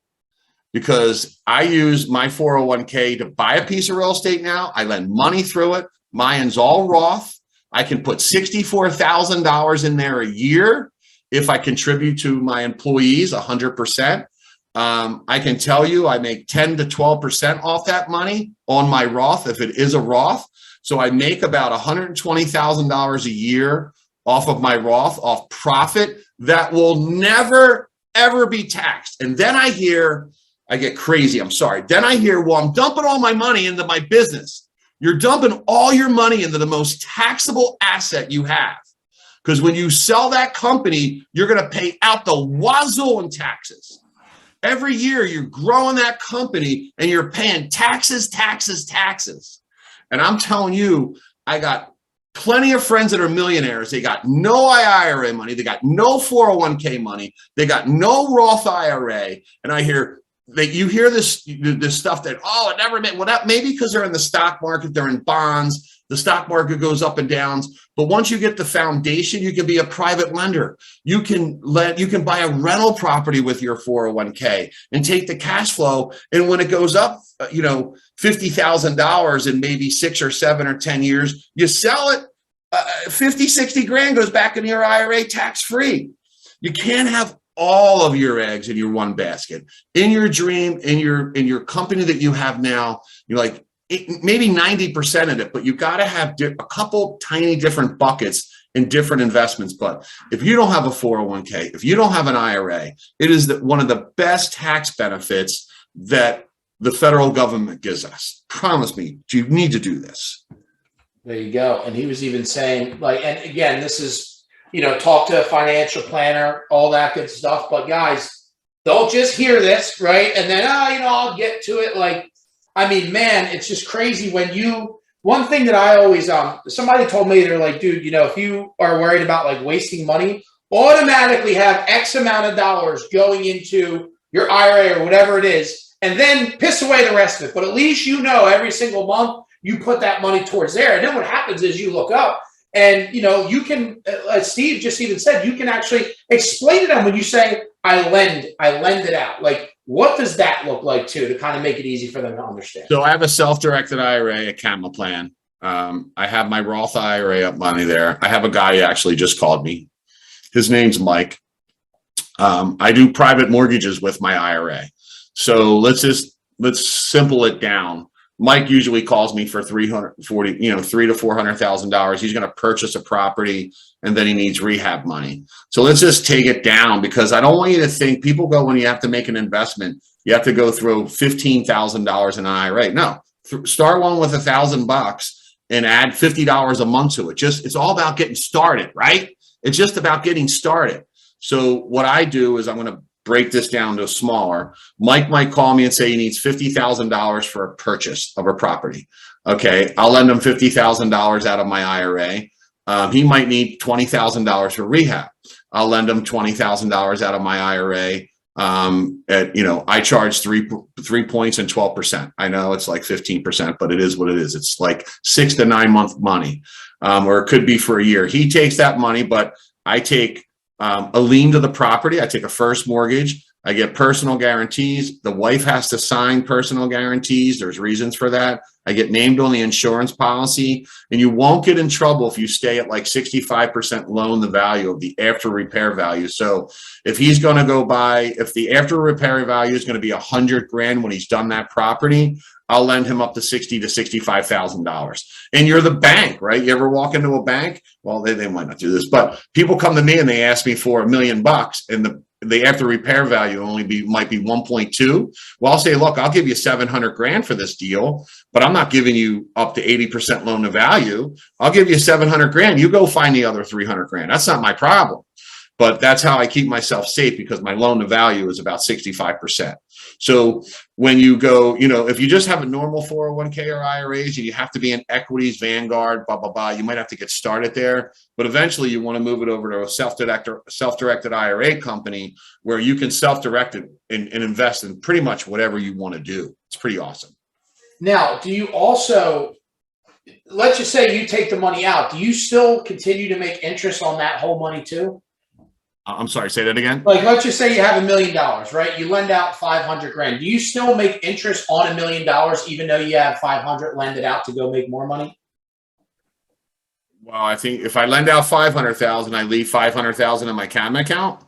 Because I use my 401k to buy a piece of real estate now. I lend money through it. Mine's all Roth. I can put $64,000 in there a year if I contribute to my employees 100%. I can tell you I make 10 to 12% off that money on my Roth if it is a Roth. So I make about $120,000 a year off of my Roth, off profit that will never, ever be taxed. And then I get crazy. I'm sorry. Then I hear, well, I'm dumping all my money into my business. You're dumping all your money into the most taxable asset you have. Because when you sell that company, you're going to pay out the wazoo in taxes. Every year you're growing that company and you're paying taxes, taxes, taxes. And I'm telling you, I got plenty of friends that are millionaires. They got no IRA money. They got no 401k money. They got no Roth IRA. And I hear, you hear this stuff that, oh, it never made, well, that maybe because they're in the stock market, they're in bonds, the stock market goes up and downs. But once you get the foundation, you can be a private lender. You can buy a rental property with your 401k and take the cash flow. And when it goes up, $50,000 in maybe 6 or 7 or 10 years, you sell it, 50, 60 grand goes back into your IRA tax free. You can't have all of your eggs in your one basket. In your dream, in your company that you have now, you're like maybe 90% of it, but you got to have a couple tiny different buckets in different investments. But if you don't have a 401k, if you don't have an IRA, it is one of the best tax benefits that the federal government gives us. Promise me, you need to do this. There you go. And he was even saying, like, and again, this is, talk to a financial planner, all that good stuff. But guys, don't just hear this, right? And then, I'll get to it. Like, I mean, man, it's just crazy when one thing that I always, somebody told me, they're like, dude, if you are worried about like wasting money, automatically have X amount of dollars going into your IRA or whatever it is, and then piss away the rest of it. But at least every single month you put that money towards there. And then what happens is you look up and, you can, as Steve just even said, you can actually explain to them when you say, I lend it out. Like, what does that look like too, to kind of make it easy for them to understand? So I have a self-directed IRA, a CAMA plan. I have my Roth IRA up money there. I have a guy who actually just called me. His name's Mike. I do private mortgages with my IRA. So let's simple it down. Mike usually calls me for $300,000 to $400,000. He's going to purchase a property and then he needs rehab money. So let's just take it down, because I don't want you to think people go, when you have to make an investment, you have to go through $15,000 in an IRA. No, start one with $1,000 and add $50 a month to it. It's all about getting started, right? It's just about getting started. So what I do is I'm going to break this down to smaller. Mike might call me and say he needs $50,000 for a purchase of a property. Okay, I'll lend him $50,000 out of my IRA. He might need $20,000 for rehab. I'll lend him $20,000 out of my IRA. I charge 3 points and 12%. I know it's like 15%, but it is what it is. It's like 6 to 9 month money, or it could be for a year. He takes that money, but I take a lien to the property. I take a first mortgage. I get personal guarantees. The wife has to sign personal guarantees. There's reasons for that. I get named on the insurance policy, and you won't get in trouble if you stay at like 65% loan the value of the after repair value. So if he's going to go buy, if the after repair value is going to be $100,000 when he's done that property, I'll lend him up to $60,000 to $65,000. And you're the bank, right? You ever walk into a bank? Well, they might not do this, but people come to me and they ask me for $1 million, and the after repair value might be 1.2. Well, I'll say, look, I'll give you $700,000 for this deal, but I'm not giving you up to 80% loan to value. I'll give you $700,000. You go find the other $300,000. That's not my problem. But that's how I keep myself safe, because my loan to value is about 65%. So when you go, if you just have a normal 401k or IRAs and you have to be in equities, Vanguard, blah, blah, blah, you might have to get started there. But eventually you want to move it over to a self-directed IRA company where you can self-direct it and invest in pretty much whatever you want to do. It's pretty awesome. Now, do you also let's just say you take the money out. Do you still continue to make interest on that whole money too? I'm sorry, say that again. Like, let's just say you have $1 million, right? You lend out 500 grand. Do you still make interest on $1 million, even though you have 500 lend it out to go make more money? Well, I think if I lend out 500,000, I leave 500,000 in my common account.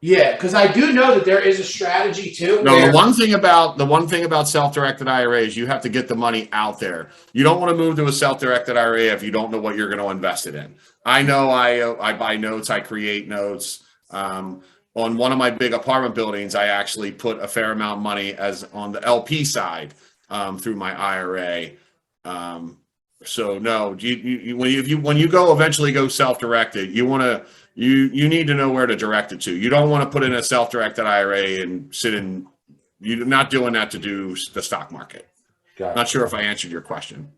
Yeah, because I do know that there is a strategy too. No, the one thing about self-directed IRAs, you have to get the money out there. You don't want to move to a self-directed IRA if you don't know what you're going to invest it in. I know I buy notes, I create notes. On one of my big apartment buildings, I actually put a fair amount of money as on the LP side through my IRA. So no, when you go eventually go self-directed, you need to know where to direct it to. You don't want to put in a self-directed IRA and sit in. You're not doing that to do the stock market. Not sure if I answered your question.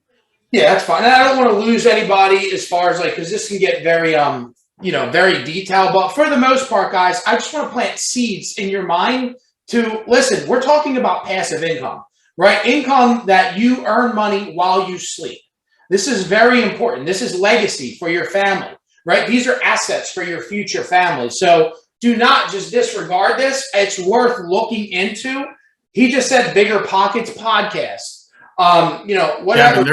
Yeah, that's fine. And I don't want to lose anybody as far as because this can get very very detailed. But for the most part, guys, I just want to plant seeds in your mind to listen. We're talking about passive income, right? Income that you earn money while you sleep. This is very important. This is legacy for your family, right? These are assets for your future family. So do not just disregard this. It's worth looking into. He just said Bigger Pockets podcast. Whatever. Yeah,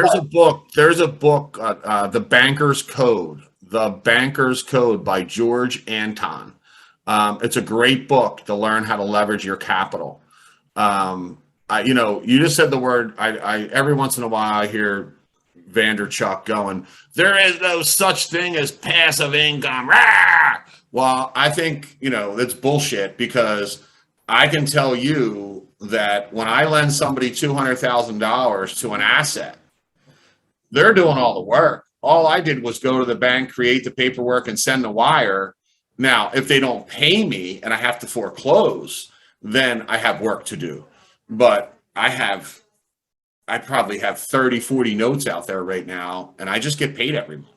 there's a book, The Banker's Code. The Banker's Code by George Anton. It's a great book to learn how to leverage your capital. You just said the word. I every once in a while I hear Vanderchuck going, there is no such thing as passive income. Rah! Well, I think that's bullshit, because I can tell you that when I lend somebody $200,000 to an asset, they're doing all the work. All I did was go to the bank, create the paperwork, and send the wire. Now, if they don't pay me and I have to foreclose, then I have work to do. But I probably have 30, 40 notes out there right now, and I just get paid every month.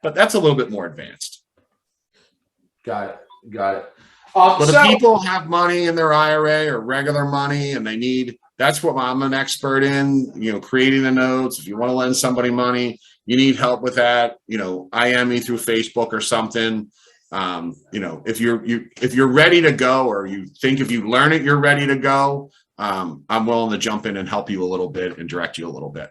But that's a little bit more advanced. Got it. But if people have money in their IRA or regular money and that's what I'm an expert in, creating the notes. If you want to lend somebody money, you need help with that, IM me through Facebook or something. If you're ready to go, or you think if you learn it, you're ready to go, I'm willing to jump in and help you a little bit and direct you a little bit.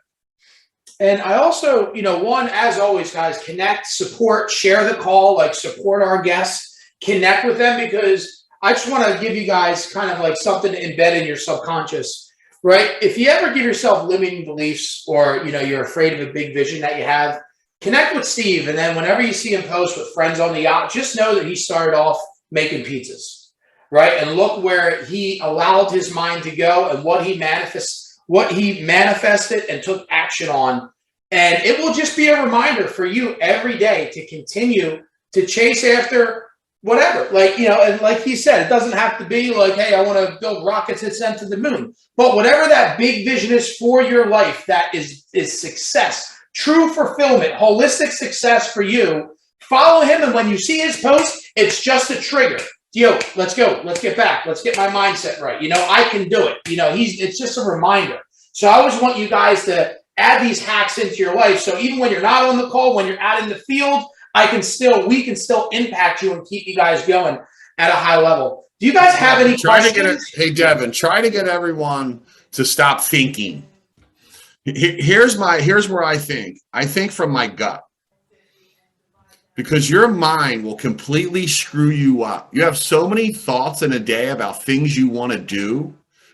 And I also, as always, guys, connect, support, share the call, support our guests, connect with them, because I just want to give you guys kind of something to embed in your subconscious, right? If you ever give yourself limiting beliefs, or, you're afraid of a big vision that you have, connect with Steve. And then whenever you see him post with friends on the yacht, just know that he started off making pizzas. Right. And look where he allowed his mind to go and what he manifested and took action on. And it will just be a reminder for you every day to continue to chase after whatever, and like he said, it doesn't have to be hey, I want to build rockets that send to the moon. But whatever that big vision is for your life, that is success, true fulfillment, holistic success for you. Follow him. And when you see his post, it's just a trigger. Yo, let's go. Let's get back. Let's get my mindset right. I can do it. It's just a reminder. So I always want you guys to add these hacks into your life. So even when you're not on the call, when you're out in the field, we can still impact you and keep you guys going at a high level. Do you guys have any questions? Hey, Devin, try to get everyone to stop thinking. Here's where I think from my gut. Because your mind will completely screw you up. You have so many thoughts in a day about things you want to do,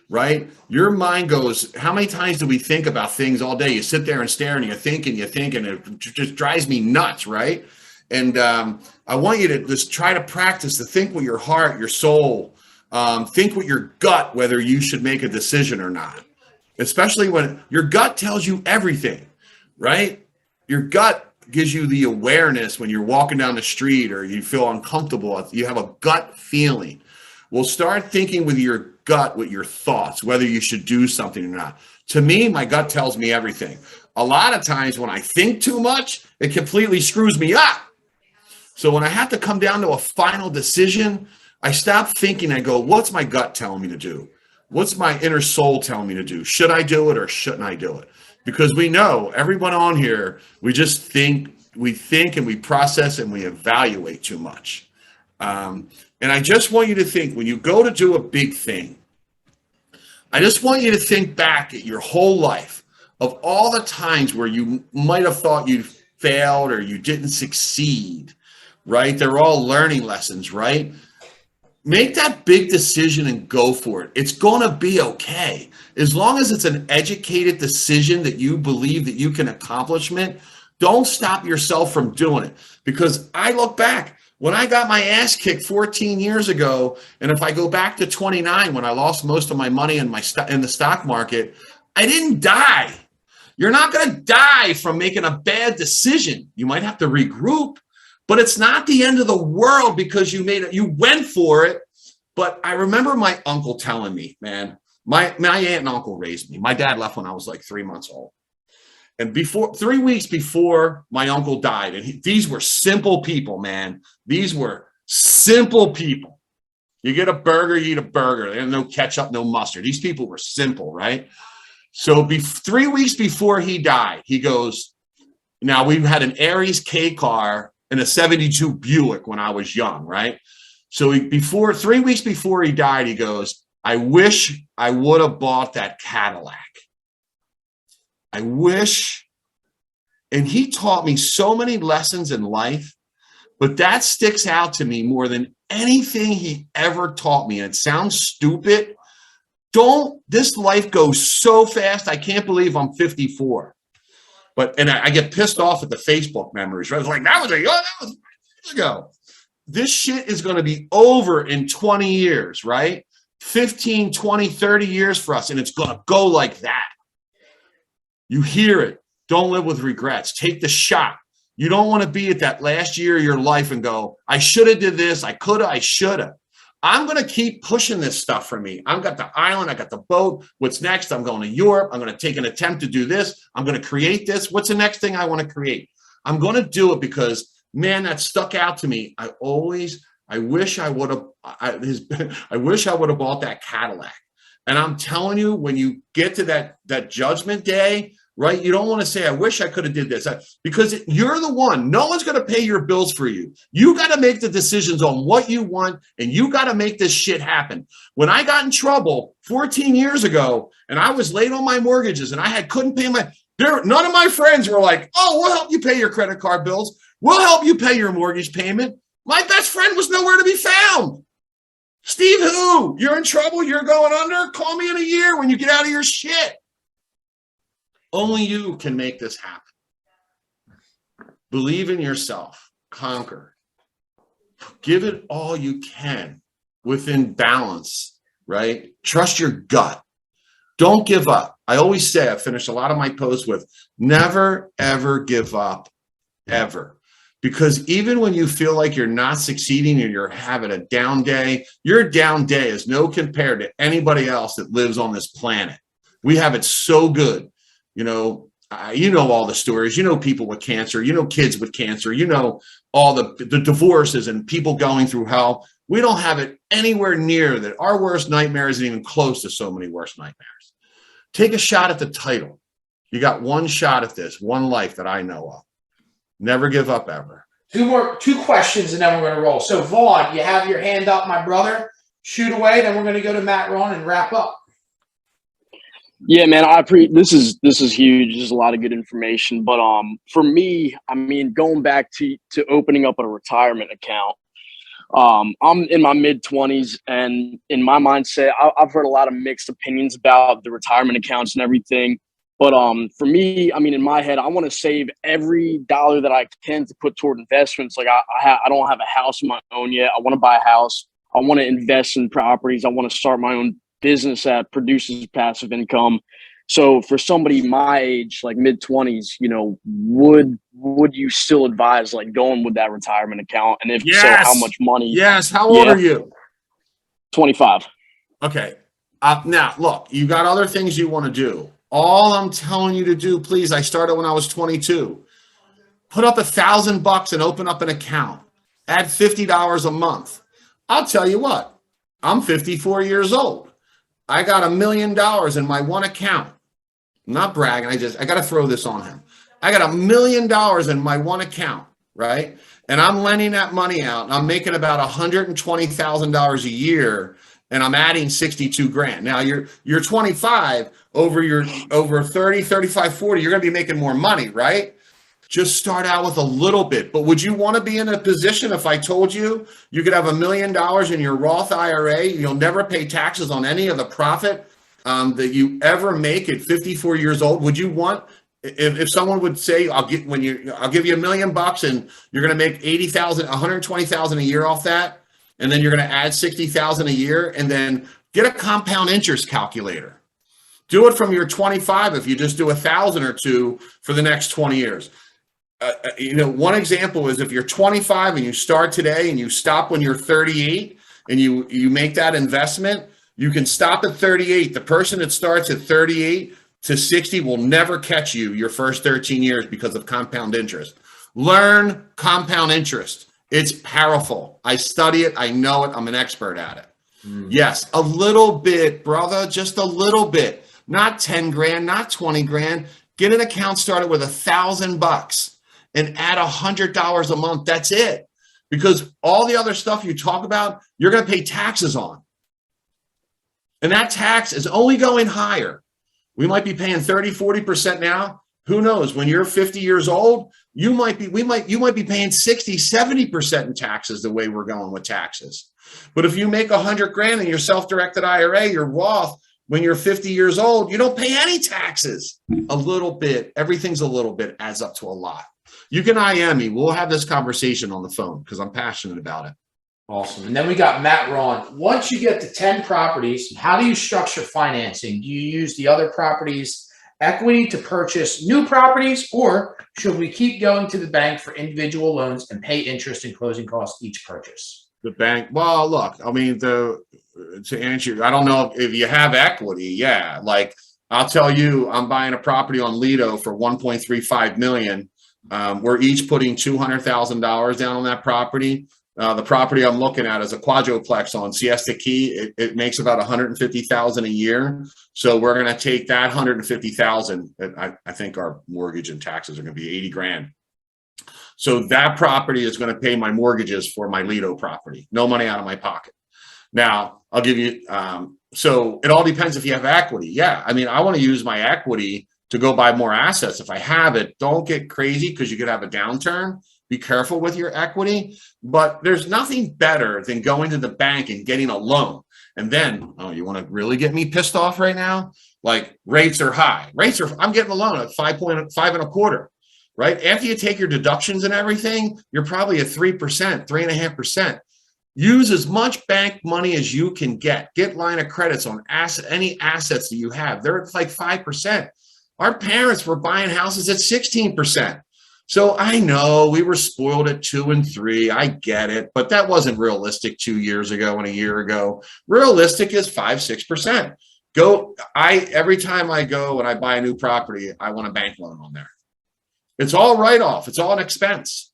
right? Your mind goes, how many times do we think about things all day? You sit there and stare and you think, and it just drives me nuts, right? And I want you to just try to practice to think with your heart, your soul, think with your gut, whether you should make a decision or not, especially when your gut tells you everything, right? Your gut gives you the awareness when you're walking down the street or you feel uncomfortable. You have a gut feeling. Well, start thinking with your gut, with your thoughts, whether you should do something or not. To me, my gut tells me everything. A lot of times when I think too much, it completely screws me up. So when I have to come down to a final decision, I stop thinking. I go, what's my gut telling me to do? What's my inner soul telling me to do? Should I do it or shouldn't I do it? because we know everyone on here, we think and we process and we evaluate too much. And I just want you to think, when you go to do a big thing, I just want you to think back at your whole life of all the times where you might have thought you failed or you didn't succeed, right? They're all learning lessons, right? Make that big decision and go for it. It's going to be okay. As long as it's an educated decision that you believe that you can accomplish it, don't stop yourself from doing it. Because I look back, when I got my ass kicked 14 years ago, and if I go back to 29, when I lost most of my money in the stock market, I didn't die. You're not going to die from making a bad decision. You might have to regroup, but it's not the end of the world because you went for it. But I remember my uncle telling me, man, my aunt and uncle raised me. My dad left when I was like 3 months old. And 3 weeks before my uncle died, and these were simple people, man. These were simple people. You get a burger, you eat a burger. There's no ketchup, no mustard. These people were simple, right? So 3 weeks before he died, he goes, now we had an Aries K car and a 72 Buick when I was young, right? So 3 weeks before he died, he goes, I wish I would have bought that Cadillac. I wish. And he taught me so many lessons in life, but that sticks out to me more than anything he ever taught me. And it sounds stupid. This life goes so fast. I can't believe I'm 54. And I get pissed off at the Facebook memories, right? I was like, that was years ago. This shit is going to be over in 20 years, right? 15, 20, 30 years for us. And it's going to go like that. You hear it. Don't live with regrets. Take the shot. You don't want to be at that last year of your life and go, I should have did this. I could have. I should have. I'm going to keep pushing this stuff for me. I've got the island. I got the boat. What's next? I'm going to Europe. I'm going to take an attempt to do this. I'm going to create this. What's the next thing I want to create? I'm going to do it because, man, that stuck out to me. I wish I would have, I wish I would have bought that Cadillac. And I'm telling you, when you get to that judgment day, right? You don't want to say, I wish I could have did this, because you're the one. No one's going to pay your bills for you. You got to make the decisions on what you want, and you got to make this shit happen. When I got in trouble 14 years ago, and I was late on my mortgages, and couldn't pay none of my friends were like, oh, we'll help you pay your credit card bills. We'll help you pay your mortgage payment. My best friend was nowhere to be found. Steve, who? You're in trouble? You're going under? Call me in a year when you get out of your shit. Only you can make this happen. Believe in yourself. Conquer. Give it all you can within balance, right? Trust your gut. Don't give up. I always say, I finish a lot of my posts with, never, ever give up, ever. Because even when you feel like you're not succeeding and you're having a down day, your down day is no compared to anybody else that lives on this planet. We have it so good. You know all the stories. You know people with cancer. You know kids with cancer. You know all the divorces and people going through hell. We don't have it anywhere near that. Our worst nightmare isn't even close to so many worst nightmares. Take a shot at the title. You got one shot at this, one life that I know of. Never give up, ever. Two questions, and then we're going to roll. So, Vaughn, you have your hand up, my brother. Shoot away. Then we're going to go to Matt Ron and wrap up. Yeah, man, this is huge. This is a lot of good information. But for me, I mean, going back to opening up a retirement account, I'm in my mid-20s, and in my mindset, I've heard a lot of mixed opinions about the retirement accounts and everything. But for me, I mean, in my head, I want to save every dollar that I can to put toward investments. Like I don't have a house of my own yet. I want to buy a house. I want to invest in properties. I want to start my own business that produces passive income. So for somebody my age, like mid-20s, would you still advise like going with that retirement account? And if so, how much money? Yes. How old are you? 25. Okay. Now, look, you got other things you want to do. All I'm telling you to do, please, I started when I was 22. Put up $1,000 and open up an account. Add $50 a month. I'll tell you what, I'm 54 years old. I got $1 million in my one account. I'm not bragging. I got to throw this on him. I got $1 million in my one account, right? And I'm lending that money out and I'm making about $120,000 a year and I'm adding 62 grand. Now you're 25 over 30, 35, 40, you're going to be making more money, right? Just start out with a little bit. But would you want to be in a position if I told you you could have $1 million in your Roth IRA, you'll never pay taxes on any of the profit that you ever make at 54 years old? Would you want, if someone would say, I'll give you $1 million and you're going to make 80,000, 120,000 a year off that, and then you're going to add 60,000 a year, and then get a compound interest calculator. Do it from your 25 if you just do 1,000 or two for the next 20 years. One example is if you're 25 and you start today and you stop when you're 38 and you make that investment, you can stop at 38. The person that starts at 38 to 60 will never catch you your first 13 years because of compound interest. Learn compound interest. It's powerful. I study it. I know it. I'm an expert at it. Yes, a little bit, brother, just a little bit. Not 10 grand, not 20 grand. Get an account started with $1,000 and add $100 a month. That's it. Because all the other stuff you talk about, you're going to pay taxes on. And that tax is only going higher. We might be paying 30, 40% now. Who knows? When you're 50 years old, you might be paying 60, 70% in taxes the way we're going with taxes. But if you make 100 grand in your self-directed IRA, your Roth, when you're 50 years old, you don't pay any taxes. A little bit, everything's a little bit, adds up to a lot. You can IM me. We'll have this conversation on the phone because I'm passionate about it. Awesome. And then we got Matt Ron. Once you get to 10 properties, how do you structure financing? Do you use the other properties' equity to purchase new properties, or should we keep going to the bank for individual loans and pay interest and closing costs each purchase? The bank, well, look, I mean, to answer, I don't know if you have equity. Yeah. Like I'll tell you, I'm buying a property on Lido for 1.35 million. We're each putting $200,000 down on that property. The property I'm looking at is a quadruplex on Siesta Key. It makes about 150,000 a year. So we're going to take that 150,000. I think our mortgage and taxes are going to be 80 grand. So that property is going to pay my mortgages for my Lido property. No money out of my pocket. Now I'll give you, so it all depends if you have equity. Yeah. I mean, I want to use my equity to go buy more assets. If I have it, don't get crazy because you could have a downturn. Be careful with your equity, but there's nothing better than going to the bank and getting a loan. And then, oh, you want to really get me pissed off right now? Like rates are high. I'm getting a loan at 5.25, right? After you take your deductions and everything, you're probably at 3%, 3.5%. Use as much bank money as you can get. Get line of credits on any assets that you have. They're at like 5%. Our parents were buying houses at 16%. So I know we were spoiled at 2 and 3. I get it, but that wasn't realistic 2 years ago and a year ago. Realistic is 5, 6%. Every time I go and I buy a new property, I want a bank loan on there. It's all write-off. It's all an expense.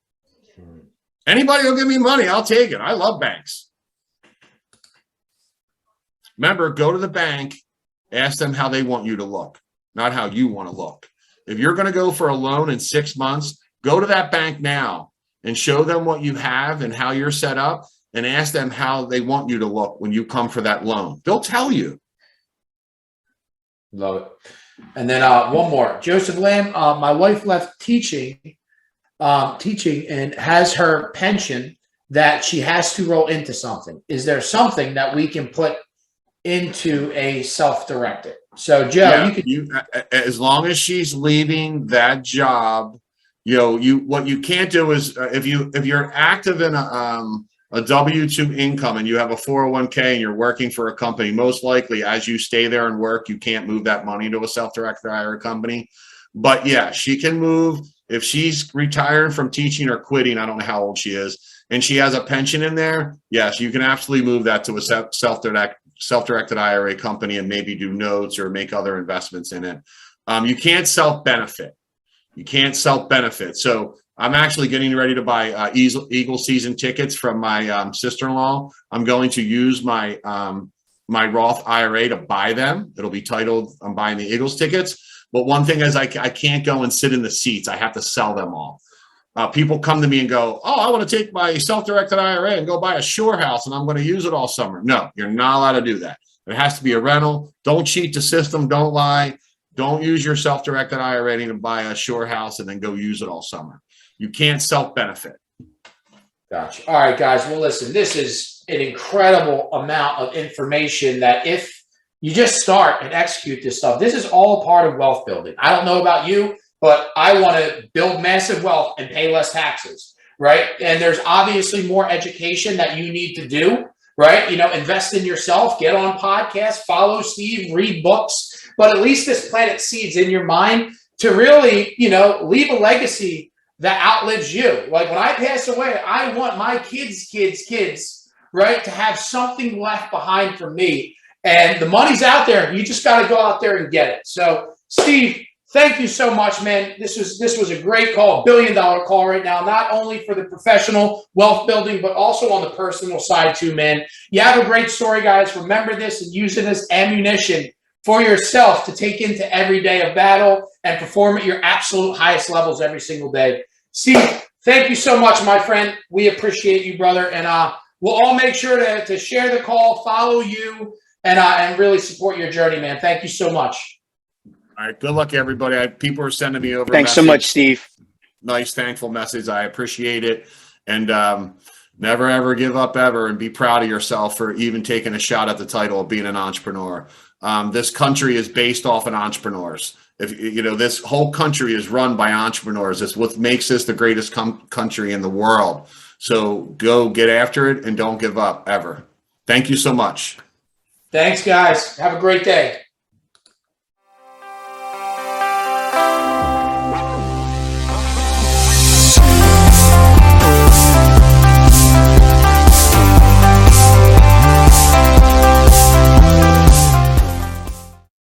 Anybody will give me money, I'll take it. I love banks. Remember, go to the bank, ask them how they want you to look, not how you want to look. If you're going to go for a loan in 6 months, go to that bank now and show them what you have and how you're set up and ask them how they want you to look when you come for that loan. They'll tell you. Love it. And then one more. Joseph Lamb, my wife left teaching and has her pension that she has to roll into something. Is there something that we can put into a self-directed? So Joe, as long as she's leaving that job, what you can't do is if you're active in a W-2 income and you have a 401k and you're working for a company, most likely as you stay there and work, you can't move that money to a self-directed IRA company. But yeah, she can move if she's retiring from teaching or quitting. I don't know how old she is, and she has a pension in there. Yes, you can absolutely move that to a self-directed IRA company and maybe do notes or make other investments in it. You can't self-benefit. So I'm actually getting ready to buy Eagle season tickets from my sister-in-law. I'm going to use my my Roth IRA to buy them. It'll be titled, I'm buying the Eagles tickets. But one thing is I can't go and sit in the seats. I have to sell them all. People come to me and go, oh, I want to take my self-directed IRA and go buy a shore house and I'm going to use it all summer. No, you're not allowed to do that. It has to be a rental. Don't cheat the system. Don't lie. Don't use your self-directed IRA to buy a shore house and then go use it all summer. You can't self-benefit. Gotcha. All right, guys. Well, listen, this is an incredible amount of information that if you just start and execute this stuff, this is all part of wealth building. I don't know about you, but I want to build massive wealth and pay less taxes, right? And there's obviously more education that you need to do, right? You know, invest in yourself, get on podcasts, follow Steve, read books, but at least this planted seeds in your mind to really, you know, leave a legacy that outlives you. Like when I pass away, I want my kids, right, to have something left behind for me. And the money's out there. You just got to go out there and get it. So, Steve, thank you so much, man. This was a great call, $1 billion call right now, not only for the professional wealth building, but also on the personal side too, man. You have a great story, guys. Remember this and use it as ammunition for yourself to take into every day of battle and perform at your absolute highest levels every single day. Steve, thank you so much, my friend. We appreciate you, brother. And we'll all make sure to share the call, follow you, and really support your journey, man. Thank you so much. All right. Good luck, everybody. People are sending me over. Thanks so much, Steve. Nice, thankful message. I appreciate it. And never, ever give up ever, and be proud of yourself for even taking a shot at the title of being an entrepreneur. This country is based off of entrepreneurs. If you know, this whole country is run by entrepreneurs. It's what makes this the greatest country in the world. So go get after it and don't give up ever. Thank you so much. Thanks, guys. Have a great day.